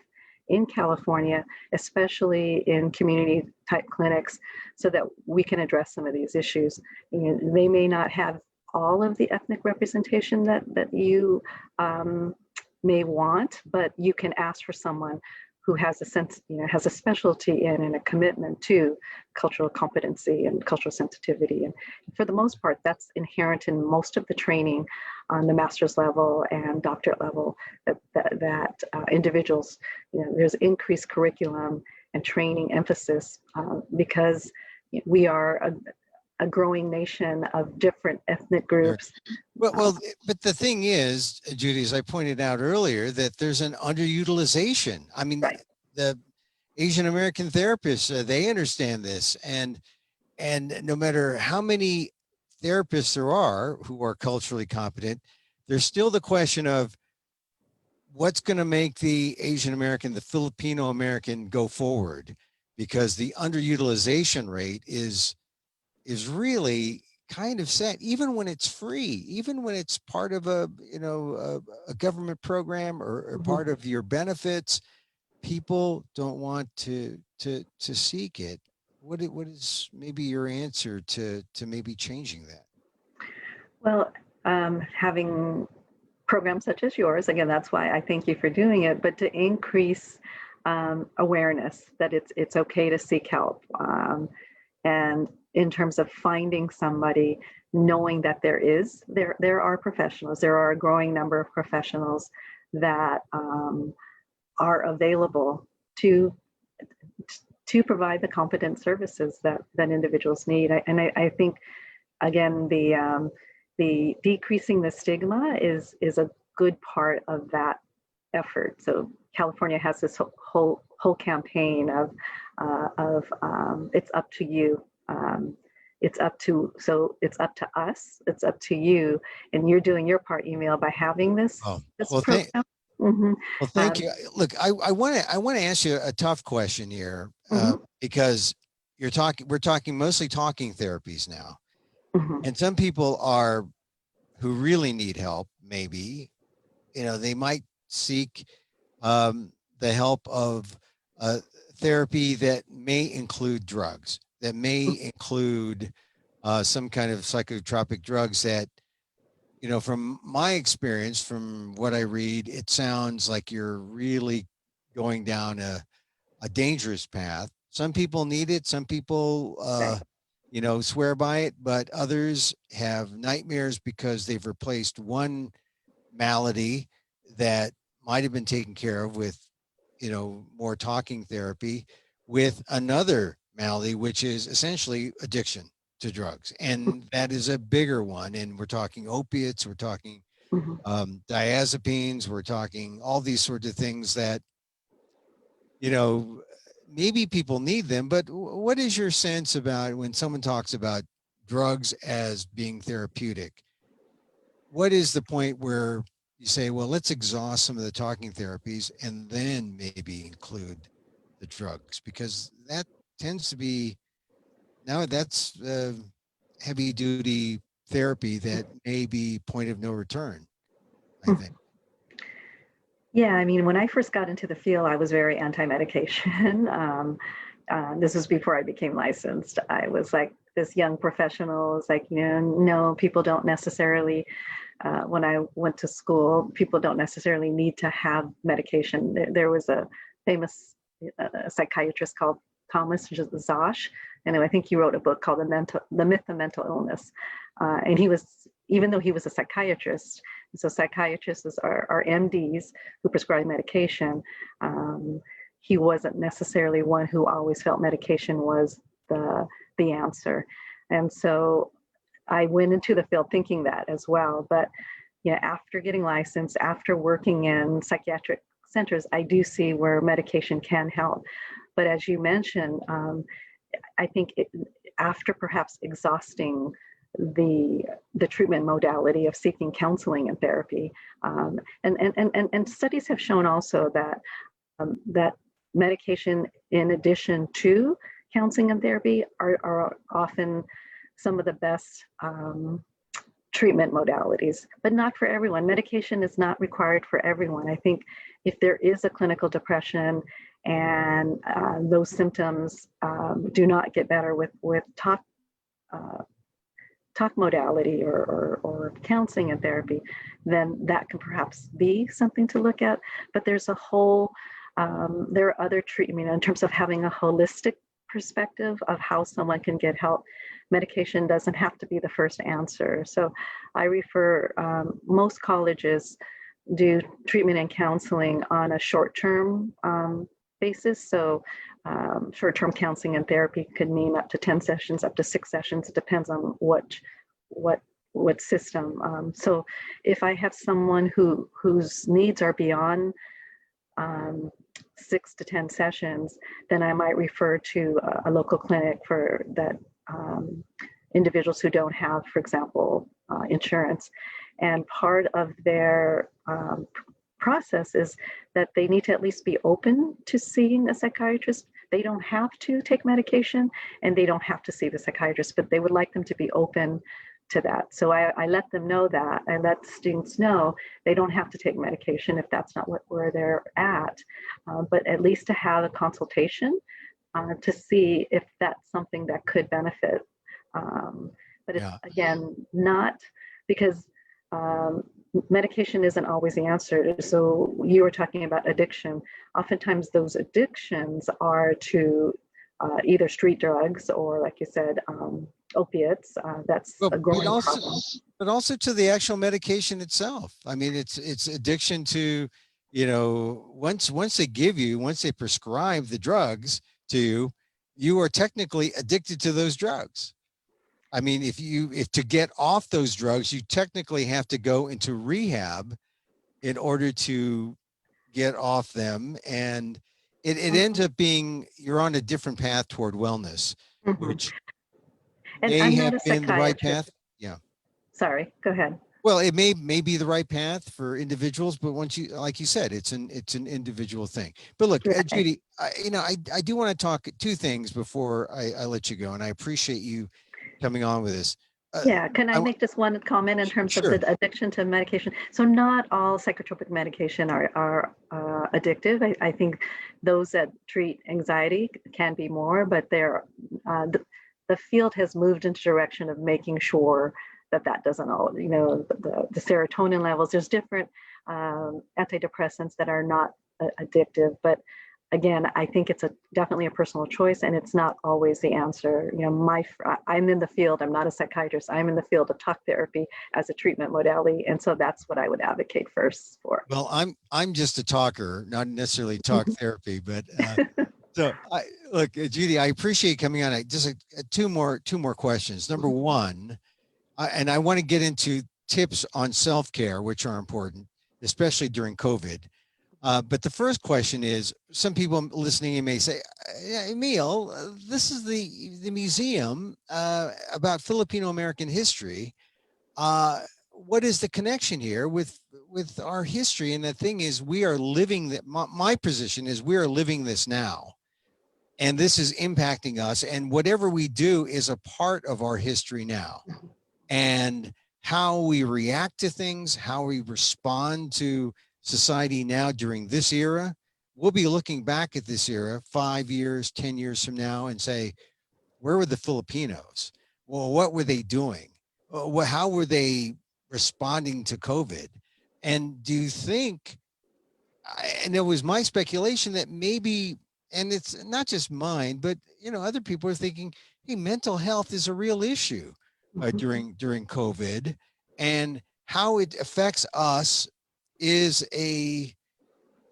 in California, especially in community type clinics, so that we can address some of these issues. They may not have all of the ethnic representation that you may want, but you can ask for someone who has a sense, has a specialty in and a commitment to cultural competency and cultural sensitivity. And for the most part, that's inherent in most of the training on the master's level and doctorate level that individuals, there's increased curriculum and training emphasis because we are a growing nation of different ethnic groups. Well, but the thing is, Judy, as I pointed out earlier, that there's an underutilization. I mean, right. The Asian American therapists, they understand this, and no matter how many therapists there are who are culturally competent, there's still the question of what's going to make the Asian American, the Filipino American, go forward, because the underutilization rate is really kind of set, even when it's free, even when it's part of a government program or part of your benefits. People don't want to seek it. What is maybe your answer to maybe changing that? Well, having programs such as yours, again, that's why I thank you for doing it, but to increase awareness that it's okay to seek help. And in terms of finding somebody, knowing that there are professionals, there are a growing number of professionals that are available to provide the competent services that individuals need. I think, again, the decreasing the stigma is a good part of that effort. So California has this whole campaign of it's up to you. It's up to us. It's up to you, and you're doing your part, Emil, by having this program. Well, thank you. Look, I want to ask you a tough question here, because we're talking mostly talking therapies now, and some people who really need help, maybe, they might seek the help of therapy that may include drugs, that may include some kind of psychotropic drugs that, from my experience, from what I read, it sounds like you're really going down a dangerous path. Some people need it. Some people, swear by it, but others have nightmares because they've replaced one malady that might have been taken care of with, more talking therapy with another malady, which is essentially addiction to drugs. And that is a bigger one. And we're talking opiates, we're talking Mhm. diazepines, we're talking all these sorts of things that, you know, maybe people need them, but what is your sense about when someone talks about drugs as being therapeutic? What is the point where you say, well, let's exhaust some of the talking therapies and then maybe include the drugs? Because that tends to be, now that's heavy duty therapy that may be point of no return, I think. Yeah, I mean, when I first got into the field, I was very anti-medication. This was before I became licensed. I was like this young professional. It's like, no, people don't necessarily, when I went to school, people don't necessarily need to have medication. There was a famous psychiatrist called Thomas Zosh, and I think he wrote a book called The Myth of Mental Illness. And he was, even though he was a psychiatrist, so psychiatrists are MDs who prescribe medication. He wasn't necessarily one who always felt medication was the answer. And so I went into the field thinking that as well. But after getting licensed, after working in psychiatric centers, I do see where medication can help. But as you mentioned, I think after perhaps exhausting the treatment modality of seeking counseling and therapy, and studies have shown also that that medication, in addition to counseling and therapy, are often some of the best treatment modalities, but not for everyone. Medication is not required for everyone. I think if there is a clinical depression and those symptoms do not get better with talk modality or counseling and therapy, then that can perhaps be something to look at. But there's a whole, there are other treatment in terms of having a holistic perspective of how someone can get help. Medication doesn't have to be the first answer. So I refer, most colleges do treatment and counseling on a short-term basis. So short-term counseling and therapy could mean up to 10 sessions, up to 6 sessions. It depends on what system. So if I have someone whose needs are beyond 6 to 10 sessions, then I might refer to a local clinic for that, individuals who don't have, for example, insurance. And part of their process is that they need to at least be open to seeing a psychiatrist. They don't have to take medication and they don't have to see the psychiatrist, but they would like them to be open to that. So I let them know that. I let students know they don't have to take medication if that's not where they're at, but at least to have a consultation to see if that's something that could benefit. But it's, again, not because medication isn't always the answer. So you were talking about addiction. Oftentimes those addictions are to either street drugs or, like you said, opiates. That's a growing problem. But also to the actual medication itself. I mean, it's addiction to, once they prescribe the drugs to you, you are technically addicted to those drugs. I mean, if to get off those drugs, you technically have to go into rehab in order to get off them. And it ends up being, you're on a different path toward wellness, which And may I'm have not a been the right psychiatrist. path. Yeah. Sorry, go ahead. Well, it may be the right path for individuals, but once you, like you said, it's an individual thing. But look, Right. Judy, I do want to talk 2 things before I let you go, and I appreciate you coming on with this. Yeah, can I make just one comment in terms of Sure. the addiction to medication? So not all psychotropic medication are addictive. I think those that treat anxiety can be more, but they're the field has moved into direction of making sure that doesn't all, the serotonin levels. There's different antidepressants that are not addictive, but again, I think it's definitely a personal choice, and it's not always the answer. You know, I'm in the field. I'm not a psychiatrist. I'm in the field of talk therapy as a treatment modality, and so that's what I would advocate first for. Well, I'm just a talker, not necessarily talk therapy, but so look, Judy, I appreciate coming on. Just two more questions. Number one, and I want to get into tips on self-care, which are important, especially during COVID. But the first question is, some people listening may say, yeah, Emil, this is the museum about Filipino American history. What is the connection here with our history? And the thing is, we are living that. My position is we are living this now, and this is impacting us. And whatever we do is a part of our history now. And how we react to things, how we respond to society now during this era, we'll be looking back at this era 5 years, 10 years from now and say, where were the Filipinos? Well, what were they doing? How were they responding to COVID? And do you think, and it was my speculation that maybe, and it's not just mine, but other people are thinking, hey, mental health is a real issue during COVID, and how it affects us is a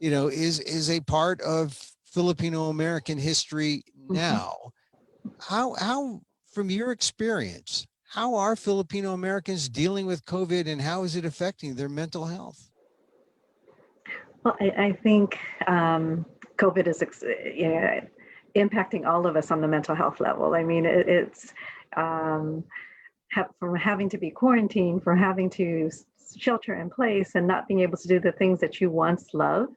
is a part of Filipino American history now. How from your experience, how are Filipino Americans dealing with COVID, and how is it affecting their mental health? Well, I think COVID is impacting all of us on the mental health level. I mean, it's from having to be quarantined, from having to shelter in place and not being able to do the things that you once loved.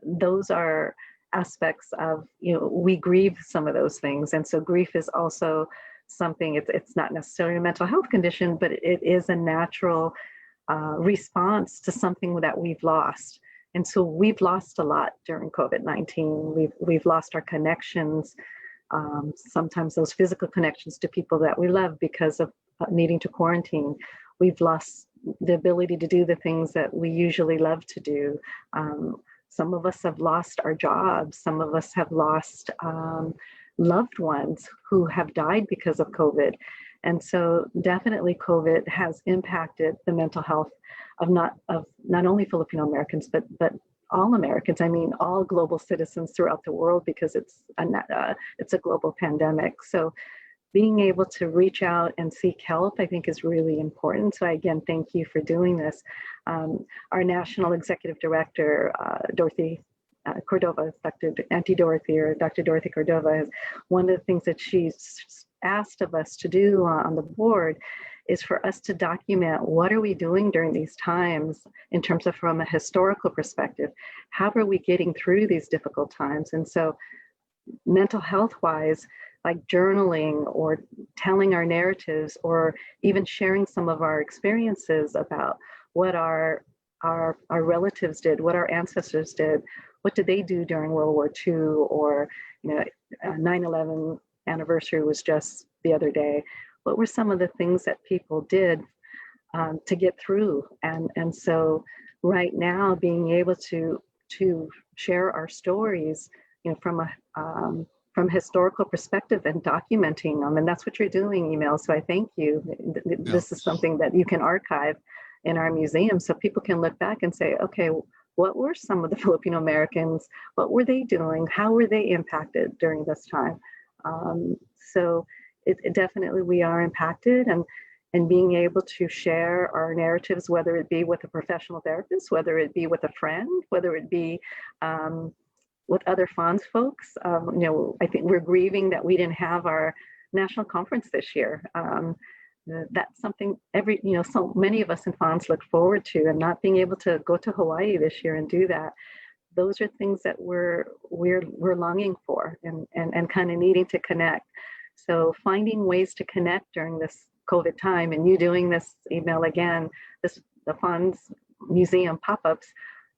Those are aspects of, we grieve some of those things. And so grief is also something, it's not necessarily a mental health condition, but it is a natural response to something that we've lost. And so we've lost a lot during COVID-19. We've lost our connections, sometimes those physical connections to people that we love because of needing to quarantine. We've lost the ability to do the things that we usually love to do. Some of us have lost our jobs. Some of us have lost loved ones who have died because of COVID. And so definitely COVID has impacted the mental health of not only Filipino Americans, but all Americans. I mean, all global citizens throughout the world, because it's a global pandemic. So being able to reach out and seek help, I think, is really important. So again, thank you for doing this. Our National Executive Director, Dorothy Cordova, Dr. Auntie Dorothy, or Dr. Dorothy Cordova, one of the things that she's asked of us to do on the board is for us to document what are we doing during these times in terms of, from a historical perspective, how are we getting through these difficult times? And so mental health wise, like journaling or telling our narratives, or even sharing some of our experiences about what our relatives did, what our ancestors did, what did they do during World War II, or 9/11 anniversary was just the other day. What were some of the things that people did to get through? And so right now, being able to share our stories, from a historical perspective and documenting them, and that's what you're doing, Emil. So I thank you. This is something that you can archive in our museum, so people can look back and say, okay, what were some of the Filipino Americans? What were they doing? How were they impacted during this time? So it definitely, we are impacted, and being able to share our narratives, whether it be with a professional therapist, whether it be with a friend, whether it be with other FANHS folks. I think we're grieving that we didn't have our national conference this year. That's something so many of us in FANHS look forward to, and not being able to go to Hawaii this year and do that. Those are things that we're longing for, and kind of needing to connect. So finding ways to connect during this COVID time, and you doing this, Emil, again, the FANHS museum pop-ups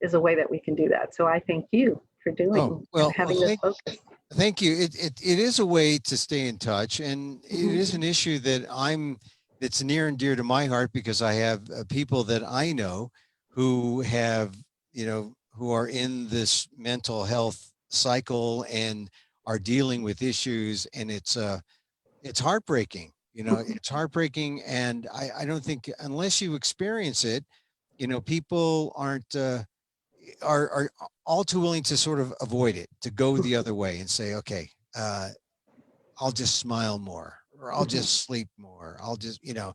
is a way that we can do that. So I thank you for doing having this focus. Thank you. It is a way to stay in touch, and it is an issue that's near and dear to my heart, because I have people that I know who have who are in this mental health cycle and are dealing with issues, and it's heartbreaking. You know, it's heartbreaking, and I don't think unless you experience it, you know, people aren't are all too willing to sort of avoid it, to go the other way and say, okay, I'll just smile more, or I'll just sleep more. I'll just, you know,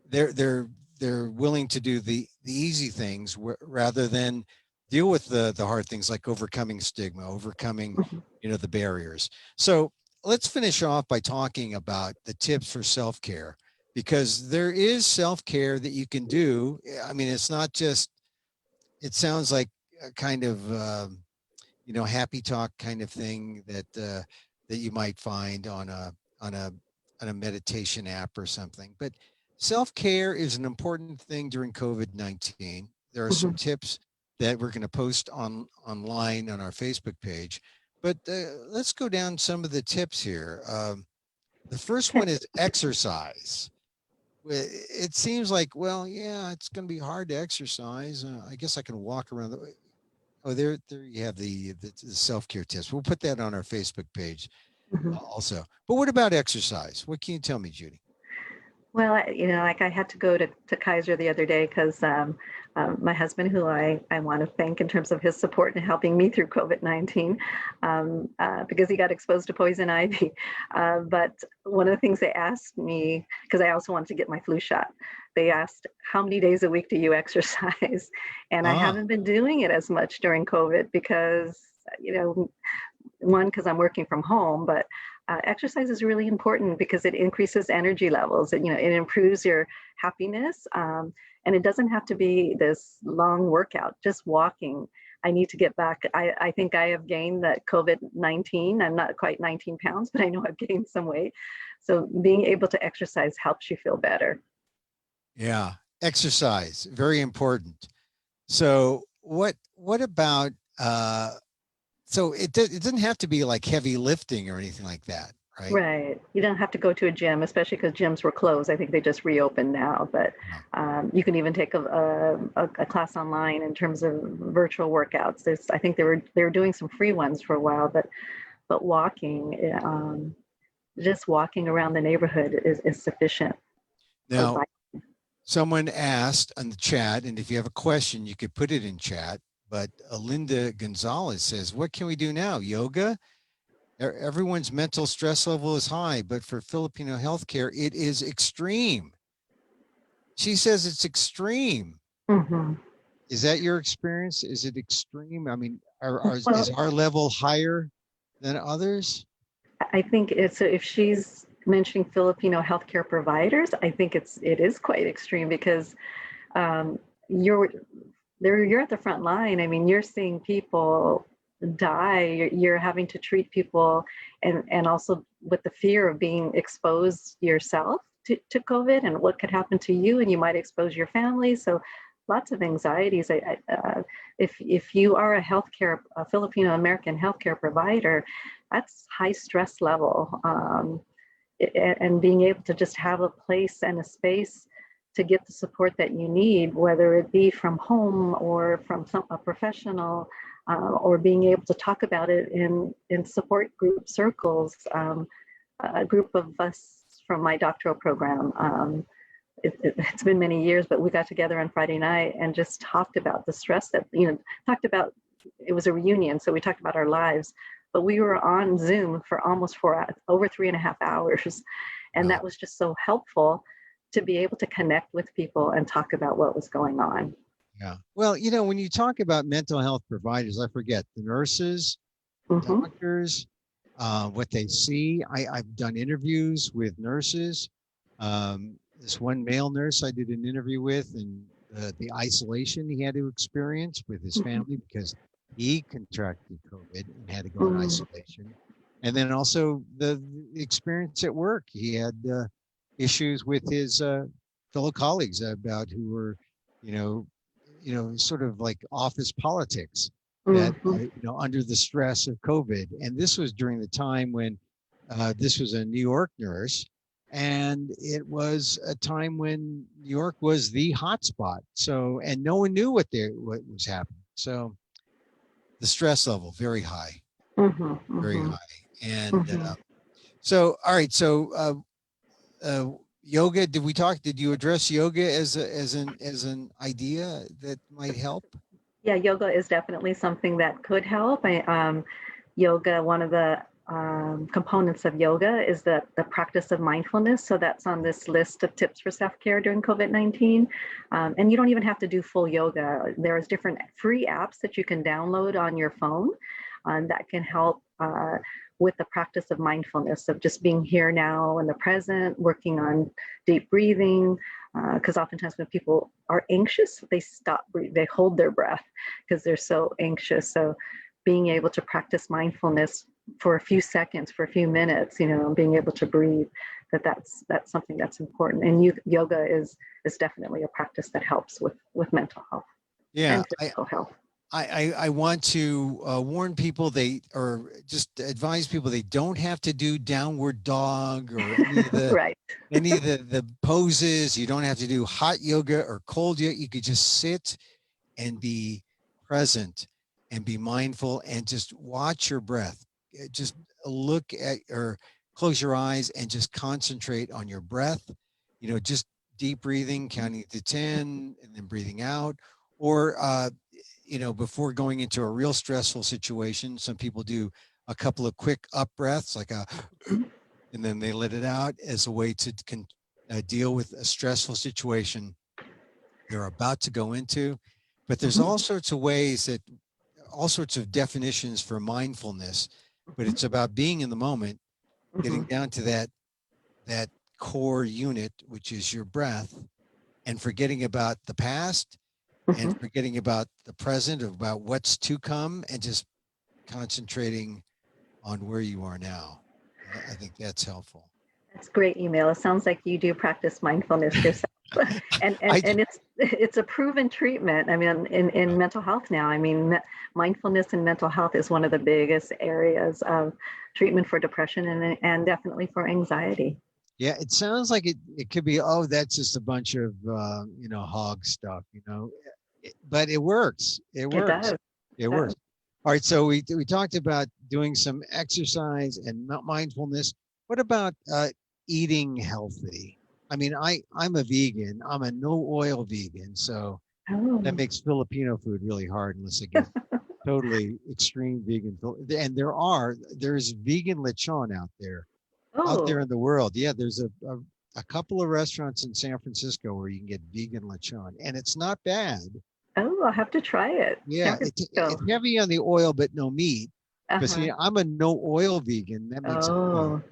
they're they're they're willing to do the easy things rather than deal with the hard things like overcoming stigma, overcoming, you know, the barriers. So let's finish off by talking about the tips for self-care, because there is self-care that you can do. I mean, it's not just, it sounds like a kind of you know, happy talk kind of thing that that you might find on a on a meditation app or something. But self-care is an important thing during COVID-19. There are some tips that we're going to post online on our Facebook page. But let's go down some of the tips here. The first one is exercise. It seems like, well, yeah, it's going to be hard to exercise. I guess I can walk around the. Oh, there you have the self-care tips. We'll put that on our Facebook page also. But what about exercise? What can you tell me, Judy? Well, you know, like I had to go to Kaiser the other day because my husband, who I want to thank in terms of his support in helping me through COVID-19, because he got exposed to poison ivy. But one of the things they asked me, because I also wanted to get my flu shot, they asked, how many days a week do you exercise? And I Ah, haven't been doing it as much during COVID because, you know, one, because I'm working from home, but exercise is really important because it increases energy levels. And, you know, it improves your happiness. And it doesn't have to be this long workout, just walking. I need to get back. I think I have gained that COVID-19. I'm not quite 19 pounds, but I know I've gained some weight. So being able to exercise helps you feel better. yeah. Exercise, very important. So what about so it doesn't have to be like heavy lifting or anything like that, right? Right. You don't have to go to a gym, especially because gyms were closed. I think they just reopened now, but No. you can even take a class online in terms of virtual workouts. There's, I think they were doing some free ones for a while, but walking, just walking around the neighborhood is sufficient. Or Now, bike. someone asked on the chat, and if you have a question, you could put it in chat. But Linda Gonzalez says, "What can we do now? Yoga? Everyone's mental stress level is high, but for Filipino healthcare, it is extreme." She says it's extreme. Hmm. Is that your experience? Is it extreme? I mean, is Well, our level higher than others? I think it's, if she's mentioning Filipino healthcare providers, I think it is quite extreme because um, you're you're at the front line. I mean, you're seeing people die. You're having to treat people, and also with the fear of being exposed yourself to COVID and what could happen to you, and you might expose your family. So lots of anxieties. If you are a Filipino American healthcare provider, that's high stress level. And being able to just have a place and a space to get the support that you need, whether it be from home or from a professional, or being able to talk about it in support group circles. A group of us from my doctoral program, it's been many years, but we got together on Friday night and just talked about the stress that, you know, talked about, it was a reunion, so we talked about our lives, but we were on Zoom for almost over 3.5 hours. And Wow. that was just so helpful to be able to connect with people and talk about what was going on. Yeah. Well, you know, when you talk about mental health providers, I forget the nurses, the Hmm. doctors, what they see. I've done interviews with nurses. This one male nurse I did an interview with, and the isolation he had to experience with his family because he contracted COVID and had to go in Hmm. isolation. And then also the experience at work. He had issues with his fellow colleagues about who were, you know, sort of like office politics that Hmm. under the stress of COVID. And this was during the time when this was a New York nurse, and it was a time when New York was the hotspot. So, and no one knew what was happening. So the stress level very high. very Mm-hmm. high. And Mm-hmm. so, all right. So, yoga, did you address yoga as an idea that might help? Yeah, yoga is definitely something that could help. Yoga, one of the components of yoga is the practice of mindfulness. So that's on this list of tips for self-care during COVID-19. And you don't even have to do full yoga. There's different free apps that you can download on your phone that can help with the practice of mindfulness, of just being here now in the present, working on deep breathing. Because oftentimes when people are anxious, they stop breathing, they hold their breath because they're so anxious. So being able to practice mindfulness for a few seconds, for a few minutes, being able to breathe, that's something that's important. And yoga is definitely a practice that helps with mental health Yeah, and physical health. I want to warn people, or just advise people, they don't have to do downward dog or Right. any of the poses. You don't have to do hot yoga or cold yoga. You could just sit and be present and be mindful and just watch your breath. Just look at, or close your eyes and just concentrate on your breath. Just deep breathing, counting to 10 and then breathing out. Or, before going into a real stressful situation, some people do a couple of quick up breaths, like and then they let it out as a way to deal with a stressful situation they're about to go into. But there's all sorts of ways, all sorts of definitions for mindfulness, but it's about being in the moment, getting down to that core unit, which is your breath, and forgetting about the past and forgetting about the present, about what's to come, and just concentrating on where you are now. I think that's helpful. That's great, Emil. It sounds like you do practice mindfulness yourself. and and I and it's a proven treatment. I mean, in right. mental health now. I mean, mindfulness and mental health is one of the biggest areas of treatment for depression and definitely for anxiety. Yeah, it sounds like it could be, oh, that's just a bunch of hog stuff, but it works. It It works. does. It It works. does. All right, so we talked about doing some exercise and mindfulness. What about eating healthy? I mean, I'm a vegan. I'm a no oil vegan, so that Oh, makes Filipino food really hard unless I get totally extreme vegan. And there's vegan lechon out oh, there in the world. Yeah, there's a couple of restaurants in San Francisco where you can get vegan lechon, and it's not bad. oh! I'll have to try it. Yeah, San it's Francisco. heavy on the oil, but no meat. But Uh-huh. see, I'm a no oil vegan. That makes it fun. Oh.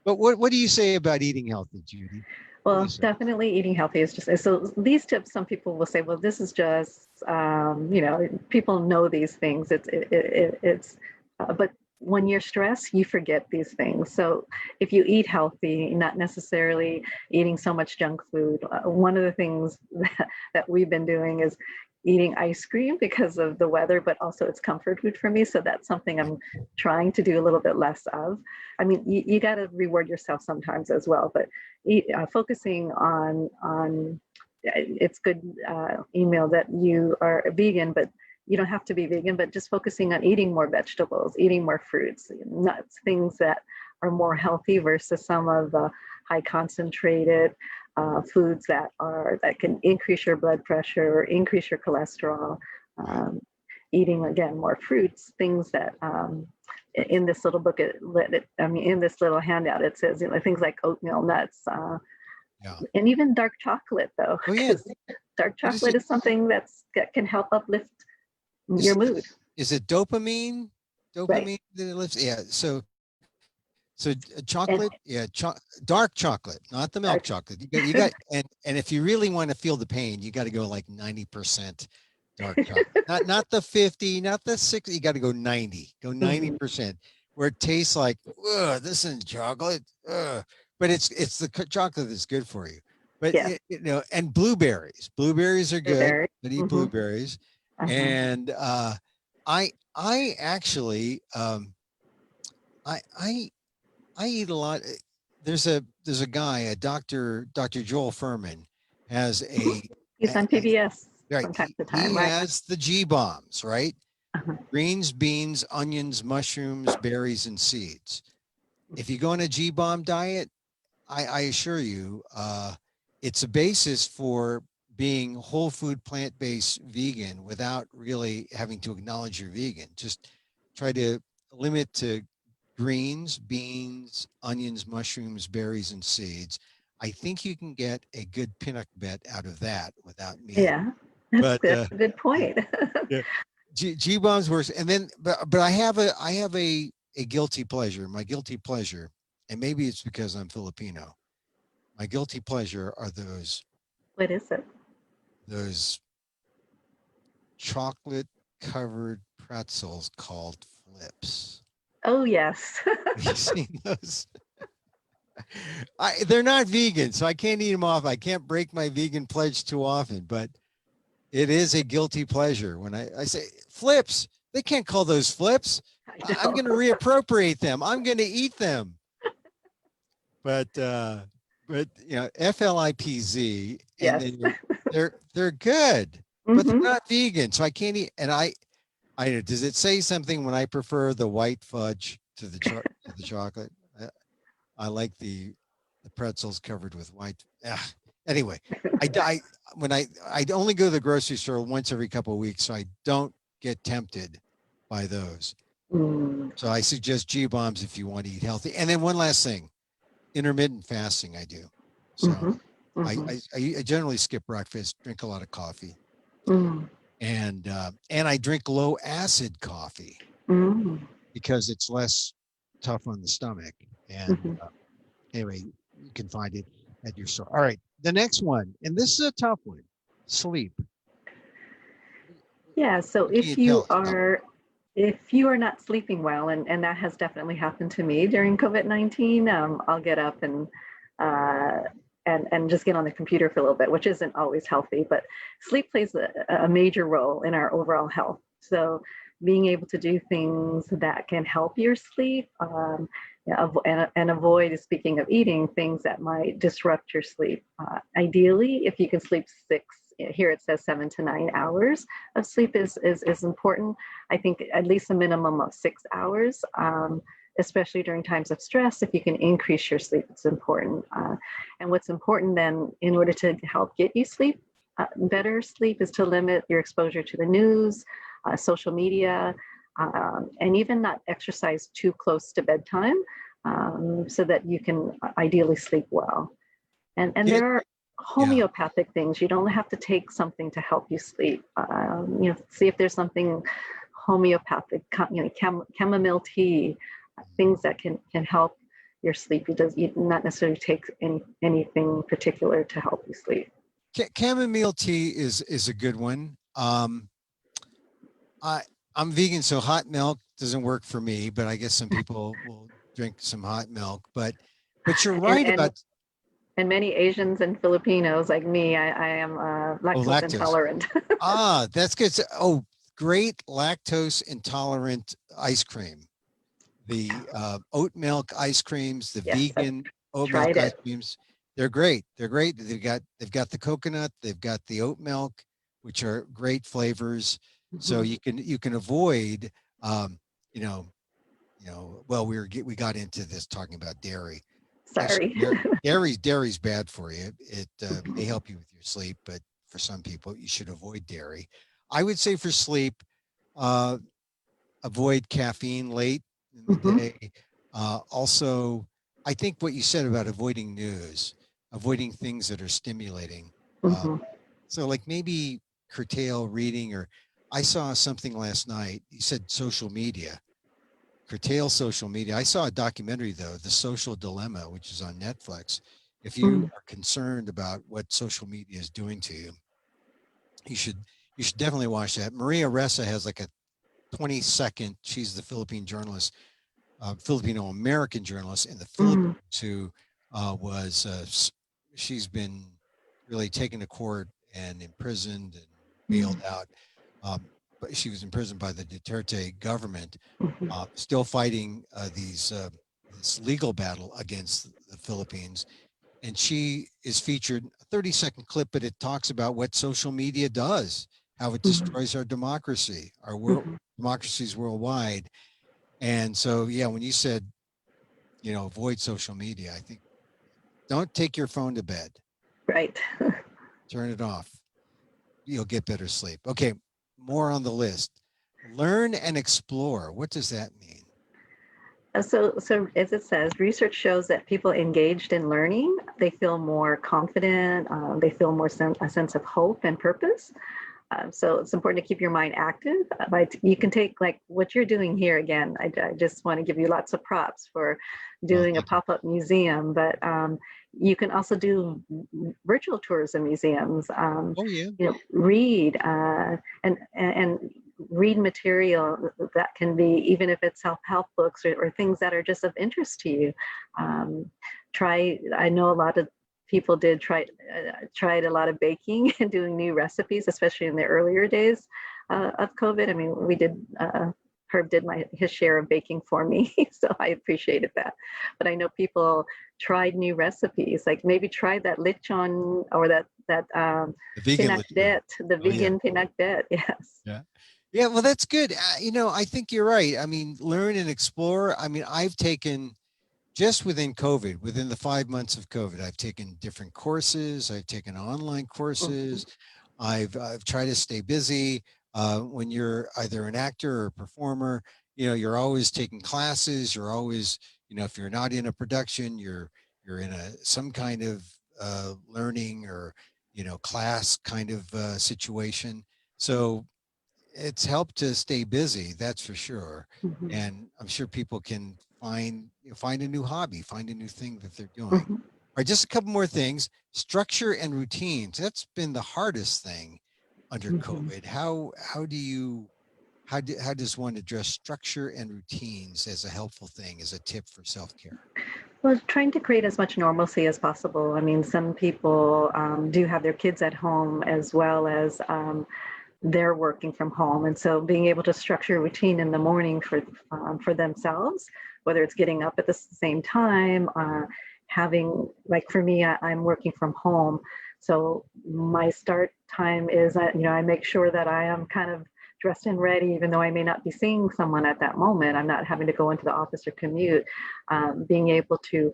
But what do you say about eating healthy, Judy? What do you Well, say? definitely eating healthy is just so. These tips, some people will say, well, this is just, people know these things. But when you're stressed, you forget these things. So if you eat healthy, not necessarily eating so much junk food, one of the things that we've been doing is eating ice cream because of the weather, but also it's comfort food for me. So that's something I'm trying to do a little bit less of. I mean, you got to reward yourself sometimes as well, but focusing on it's good, Emil, that you are a vegan, but you don't have to be vegan, but just focusing on eating more vegetables, eating more fruits, nuts, things that are more healthy versus some of the high concentrated foods that can increase your blood pressure, increase your cholesterol. Right. Eating again more fruits, things that in this little book, in this little handout, it says things like oatmeal, nuts, Yeah. and even dark chocolate, though, Oh yeah. because dark What is chocolate it? is something that can help uplift Is your mood. is it dopamine? Right. Dopamine that it lifts? Yeah. So And chocolate, yeah, dark chocolate, not the milk dark. chocolate. You got, and if you really want to feel the pain, you got to go like 90% dark chocolate. Not the 50, not the 60. You got to go 90. Go Mhm. 90%, where it tastes like, ugh, this isn't chocolate. Ugh. But it's the chocolate that's good for you. But Yes, and blueberries. Blueberries are good. blueberry. But eat Hmm. blueberries. Uh-huh. And I actually I I eat a lot. There's a guy, a Dr. Joel Furman, has Hmm. He's on PBS right. from time to time, He right? has the G bombs, right? Uh-huh. greens, beans, onions, mushrooms, berries, and seeds. If you go on a G-bomb diet, I assure you, it's a basis for being whole food, plant-based vegan without really having to acknowledge you're vegan. Just try to limit to greens, beans, onions, mushrooms, berries, and seeds. I think you can get a good peanut bet out of that without meat. Yeah, that's But that's a good yeah, point. yeah. G-bombs worse. And then, but I have a guilty pleasure. My guilty pleasure, and maybe it's because I'm Filipino. My guilty pleasure are What is it? those chocolate covered pretzels called flips. Oh, yes. Have you seen those? They're not vegan, so I can't eat them off. I can't break my vegan pledge too often, but it is a guilty pleasure when I say flips. They can't call those flips. I I'm know. going to reappropriate them. I'm going to eat them. But you know, FLIPZ, and Yes. then they're good, but they're Hmm. not vegan, so I can't eat. And I know. Does it say something when I prefer the white fudge to the chocolate? I like the pretzels covered with white. Anyway, I when I only go to the grocery store once every couple of weeks, so I don't get tempted by those. Mm. So I suggest G bombs if you want to eat healthy. And then one last thing, intermittent fasting. I do. So Hmm. Hmm. I generally skip breakfast, drink a lot of coffee, Mm. and I drink low acid coffee Mm. because it's less tough on the stomach. And Hmm. anyway, you can find it at your store. All right, the next one, and this is a tough one: sleep. Yeah. So What can you tell us about? if you are not sleeping well, and that has definitely happened to me during COVID-19, I'll get up uh, and just get on the computer for a little bit, which isn't always healthy, but sleep plays a major role in our overall health. So being able to do things that can help your sleep, yeah, and avoid, speaking of eating, things that might disrupt your sleep. Ideally, if you can sleep here it says 7 to 9 hours of sleep is important. I think at least a minimum of 6 hours, especially during times of stress. If you can increase your sleep, it's important. And what's important then, in order to help get you better sleep, is to limit your exposure to the news, social media, and even not exercise too close to bedtime, so that you can ideally sleep well. And Yeah, there are yeah. homeopathic things. You don't have to take something to help you sleep. See if there's something homeopathic, chamomile tea, things that can help your sleep. You not necessarily take anything particular to help you sleep. Chamomile tea is a good one. I I'm vegan, so hot milk doesn't work for me, but I guess some people will drink some hot milk. But you're And right and about and many Asians and Filipinos like me, I am oh lactose lactose. intolerant. That's good. Oh, great lactose intolerant ice cream. The oat milk ice creams, the Yes, I've vegan oat milk tried ice it. creams. They're great. They're great. They've got the coconut. They've got the oat milk, which are great flavors. So Mhm. you can avoid um, you know well we got into this talking about dairy. Actually, Sorry. dairy's bad for you. It may Mhm. help you with your sleep, but for some people you should avoid dairy. I would say for sleep, uh, avoid caffeine late in the Mhm. day. Also, I think what you said about avoiding news, avoiding things that are stimulating. Uh, Mhm. so, like maybe curtail reading, or I saw something last night. You said social media, curtail social media. I saw a documentary though, The Social Dilemma, which is on Netflix. If you Mm. are concerned about what social media is doing to you, you should you should definitely watch that. Maria Ressa has like a 20-second. She's the Philippine journalist, Filipino American journalist in the Philippines Mm. who was she's been really taken to court and imprisoned and bailed Mm. out. But she was imprisoned by the Duterte government, Mhm. still fighting this legal battle against the Philippines. And she is featured a 30-second clip, but it talks about what social media does, how it Mhm. destroys our democracy, our Mhm. democracies worldwide. And so, yeah, when you said, avoid social media, I think don't take your phone to bed. Right. Turn it off. You'll get better sleep. Okay, more on the list. Learn and explore. What does that mean? So as it says, research shows that people engaged in learning, they feel more confident, they feel more a sense of hope and purpose. So it's important to keep your mind active. But you can take like what you're doing here again. I just want to give you lots of props for Oh, doing a thank you. pop-up museum, but you can also do virtual tours of museums. Oh, yeah. Read and read material that can be, even if it's self-help books or things that are just of interest to you. I know a lot of people tried a lot of baking and doing new recipes, especially in the earlier days of COVID. I mean, we did. Herb did his share of baking for me, so I appreciated that. But I know people tried new recipes, like maybe try that lechon or that The vegan lechon. the Oh, yeah. vegan pinakbet. Yes. Yeah. Yeah. Well, that's good. I think you're right. I mean, learn and explore. I mean, I've taken just within COVID, within the 5 months of COVID, I've taken different courses. I've taken online Mhm. courses. I've tried to stay busy. When you're either an actor or a performer, you're always taking classes. You're always, if you're not in a production, you're in some kind of learning or class kind of situation. So it's helped to stay busy, that's for sure. Mhm. And I'm sure people can find a new hobby, find a new thing that they're doing. Mhm. All right, just a couple more things. Structure and routines. That's been the hardest thing under Mhm. COVID. How does one address structure and routines as a helpful thing, as a tip for self-care? Well, trying to create as much normalcy as possible. I mean, some people do have their kids at home as well as they're working from home, and so being able to structure a routine in the morning for themselves, whether it's getting up at the same time, having, like for me, I'm working from home, so my start time is I make sure that I am kind of dressed and ready, even though I may not be seeing someone at that moment. I'm not having to go into the office or commute. Being able to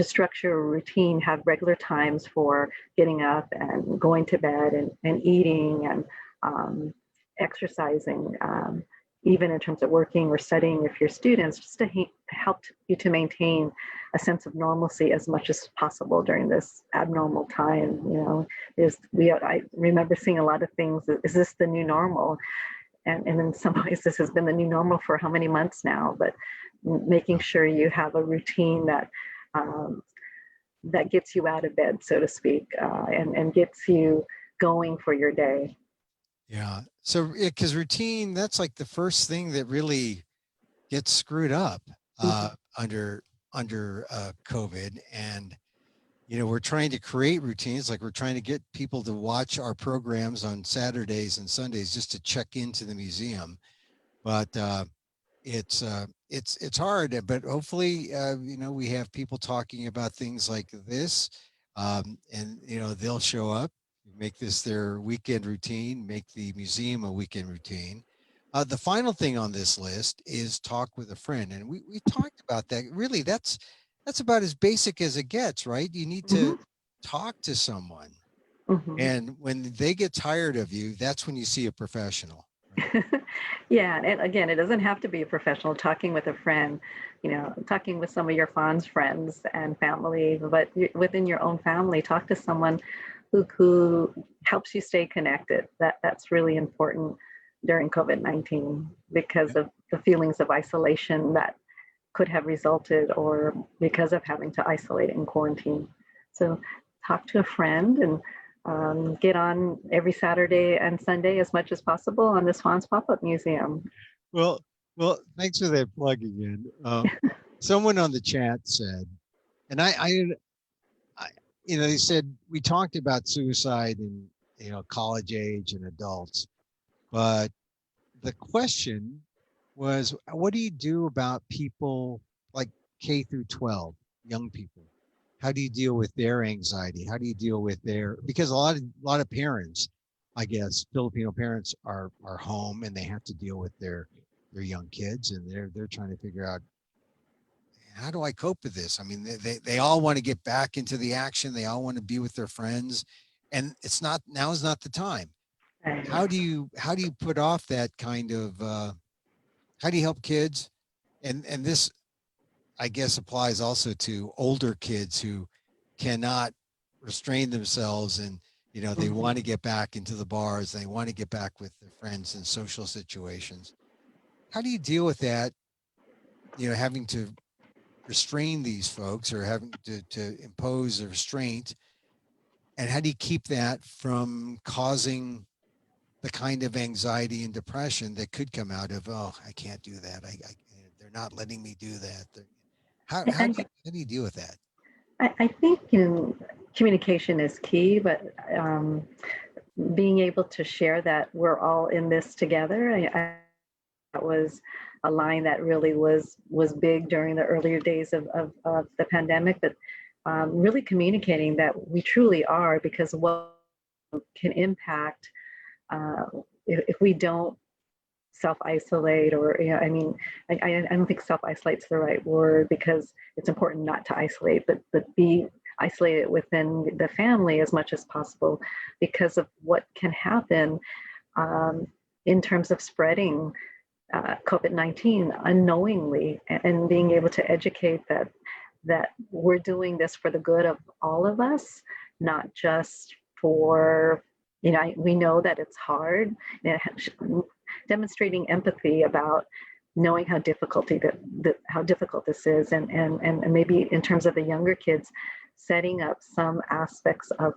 structure a routine, have regular times for getting up and going to bed and eating and um, exercising, even in terms of working or studying if you're students, just to help you to maintain a sense of normalcy as much as possible during this abnormal time. I remember seeing a lot of things. Is this the new normal? And in some ways, this has been the new normal for how many months now, but making sure you have a routine um, that gets you out of bed, so to speak, and gets you going for your day. Yeah. So, because routine, that's like the first thing that really gets screwed up Mhm. under COVID. And we're trying to create routines, like we're trying to get people to watch our programs on Saturdays and Sundays just to check into the museum. But it's hard. But hopefully, we have people talking about things like this, and they'll show up, make this their weekend routine, make the museum a weekend routine. The final thing on this list is talk with a friend, and we talked about that. Really, that's about as basic as it gets, right? You need to Mhm. talk to someone, Mhm. and when they get tired of you, that's when you see a professional, right? Yeah, and again, it doesn't have to be a professional. Talking with a friend, talking with some of your FANHS friends and family, but within your own family, talk to someone who helps you stay connected. That's really important during COVID-19 because of the feelings of isolation that could have resulted or because of having to isolate and quarantine. So talk to a friend and get on every Saturday and Sunday as much as possible on the Swans Pop-Up Museum. Well, well, thanks for that plug again. Someone on the chat said, and I, they said we talked about suicide in college age and adults, but the question was, what do you do about people like K through 12, young people? How do you deal with their anxiety? How do you deal with their, because a lot of parents I guess Filipino parents are home and they have to deal with their young kids, and they're trying to figure out, how do I cope with this? I mean, they all want to get back into the action. They all want to be with their friends, and it's not, now is not the time. Right. How do you put off that kind of how do you help kids? And this, I guess, applies also to older kids who cannot restrain themselves, and they Mhm. want to get back into the bars, they want to get back with their friends in social situations. How do you deal with that, having to restrain these folks, or having to impose a restraint, and how do you keep that from causing the kind of anxiety and depression that could come out of, oh, I can't do that, they're not letting me do that. how, I, how I, do you how do you deal with that? I think communication is key, but being able to share that we're all in this together. That was a line that really was big during the earlier days of the pandemic, but really communicating that we truly are, because what can impact uh, if we don't self-isolate, or I mean, I don't think self-isolate's the right word, because it's important not to isolate, but be isolated within the family as much as possible, because of what can happen um, in terms of spreading COVID-19 unknowingly, and being able to educate that we're doing this for the good of all of us, not just for, we know that it's hard. Demonstrating empathy about knowing how how difficult this is, and maybe in terms of the younger kids, setting up some aspects of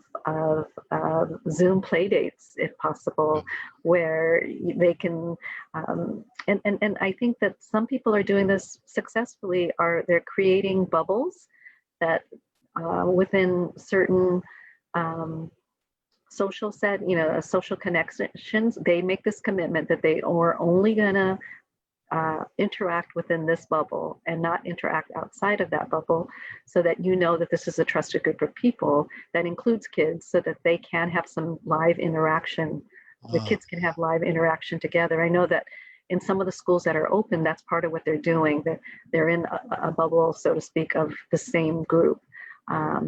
Zoom play dates, if possible, where they can, and I think that some people are doing this successfully, they're creating bubbles that within certain um, social connections, they make this commitment that they are only gonna interact within this bubble and not interact outside of that bubble, so that that this is a trusted group of people that includes kids, so that they can have some live interaction. The Oh, kids can have live interaction together. I know that in some of the schools that are open, that's part of what they're doing. They're in a bubble, so to speak, of the same group.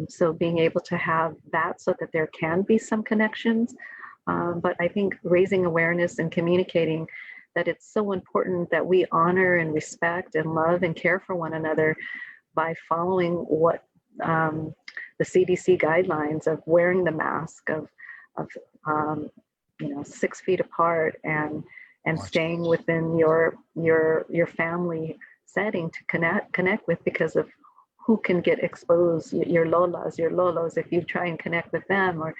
So being able to have that, so that there can be some connections. But I think raising awareness and communicating that it's so important that we honor and respect and love and care for one another by following what the CDC guidelines of wearing the mask, of um, 6 feet apart, and watching. staying within your family setting to connect with, because of who can get exposed, your lolas, your lolos, if you try and connect with them, or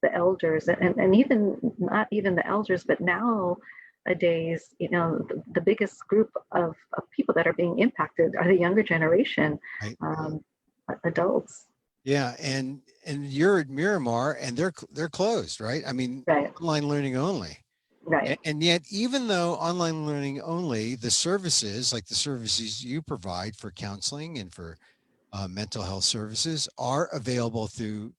the elders, and even not even the elders, but nowadays, the biggest group of people that are being impacted are the younger generation, Right. um, adults. Yeah, and you're at Miramar, and they're closed, right? I mean, Right, online learning only. right. And yet, even though online learning only, the services, like the services you provide for counseling and for mental health services, are available through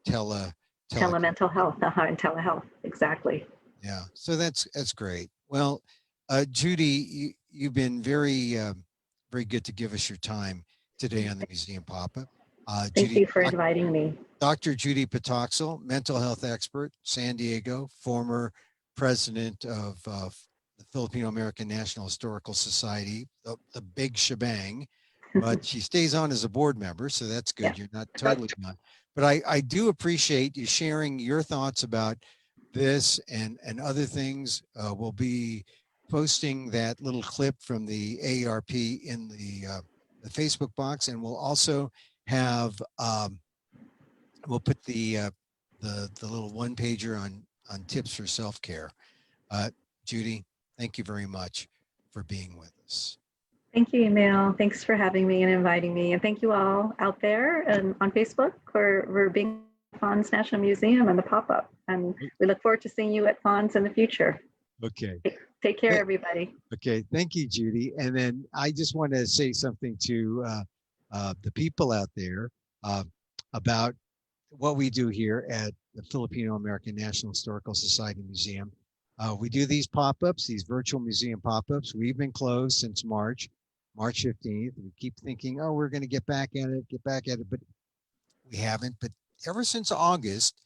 tele. Telemental health, and telehealth, exactly. Yeah, so that's great. Well, Judy, you've been very good to give us your time today on the Museum Pop-up. Thank Judy, you for inviting me. Dr. Judy Patacsil, mental health expert, San Diego, former president of the Filipino American National Historical Society, the big shebang, but she stays on as a board member, so that's Yeah. good. You're not totally gone. But I do appreciate you sharing your thoughts about this and other things. We'll be posting that little clip from the AARP in the Facebook box, and we'll also have we'll put the little one pager on tips for self care. Uh, Judy, thank you very much for being with us. Thank you, Emil. Thanks for having me and inviting me. And thank you all out there and on Facebook for being at FANHS National Museum and the pop-up. And we look forward to seeing you at FANHS in the future. Okay. Take care, everybody. Okay. Thank you, Judy. And then I just want to say something to the people out there uh, about what we do here at the Filipino American National Historical Society Museum. We do these pop-ups, these virtual museum pop-ups. We've been closed since March 15th. We keep thinking, oh, we're going to get back at it, but we haven't. But ever since August,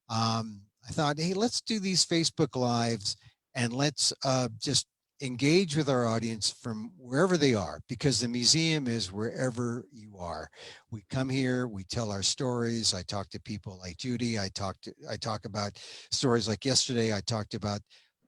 I thought, hey, let's do these Facebook Lives and let's just engage with our audience from wherever they are, because the museum is wherever you are. We come here, we tell our stories. I talk to people like Judy. I talk about stories like yesterday. I talked about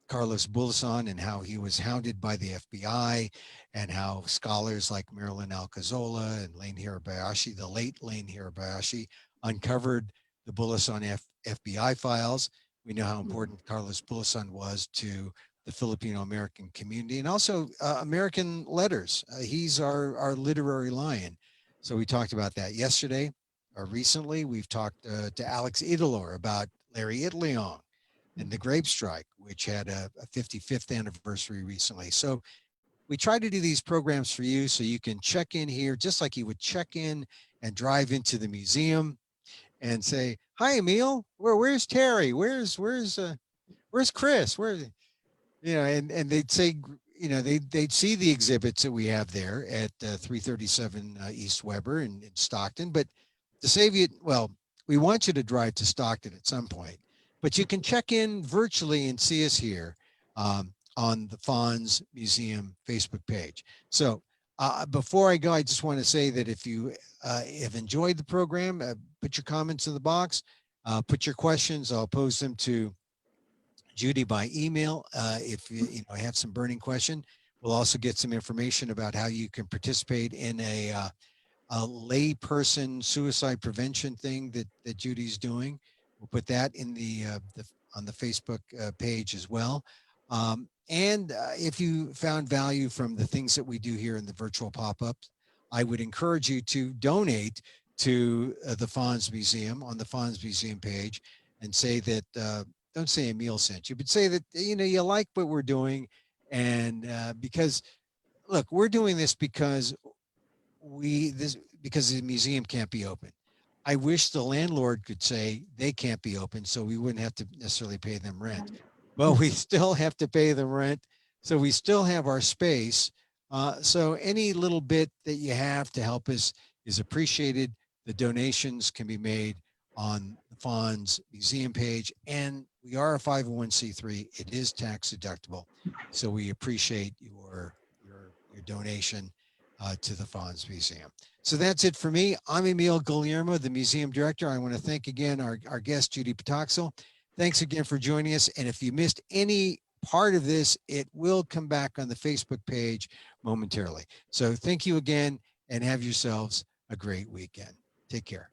Carlos Bulasan and how he was hounded by the FBI, and how scholars like Marilyn Alcazola and Lane Hirabayashi, the late Lane Hirabayashi, uncovered the Bulasan FBI files. We know how important Carlos Bulasan was to the Filipino American community, and also American letters. He's our literary lion. So we talked about that yesterday. Or recently, we've talked to Alex Idolor about Larry Itliong and the grape strike, which had a 55th anniversary recently. So we try to do these programs for you so you can check in here just like you would check in and drive into the museum and say, "Hi, Emil. Where's Terry? Where's Chris? Where?" And they'd say, they'd see the exhibits that we have there at 337 East Weber in Stockton. But to save you, well, we want you to drive to Stockton at some point, but you can check in virtually and see us here on the FANHS Museum Facebook page. So before I go, I just want to say that if you have enjoyed the program, put your comments in the box, put your questions. I'll pose them to Judy by email. If you have some burning question, we'll also get some information about how you can participate in a layperson suicide prevention thing that Judy's doing. We'll put that in on the Facebook page as well. And if you found value from the things that we do here in the virtual pop-ups, I would encourage you to donate to the FANHS Museum on the FANHS Museum page, and say that don't say Emil sent you, but say that you like what we're doing, and because look, we're doing this because because the museum can't be open. I wish the landlord could say they can't be open, so we wouldn't have to necessarily pay them rent. But we still have to pay them rent, so we still have our space. So any little bit that you have to help us is appreciated. The donations can be made on the FANHS museum page, and we are a 501c3. It is tax deductible, so we appreciate your donation to the FANHS Museum. So that's it for me. I'm Emil Guillermo, the museum director. I want to thank again our guest, Judy Patacsil. Thanks again for joining us. And if you missed any part of this, it will come back on the Facebook page momentarily. So thank you again, and have yourselves a great weekend. Take care.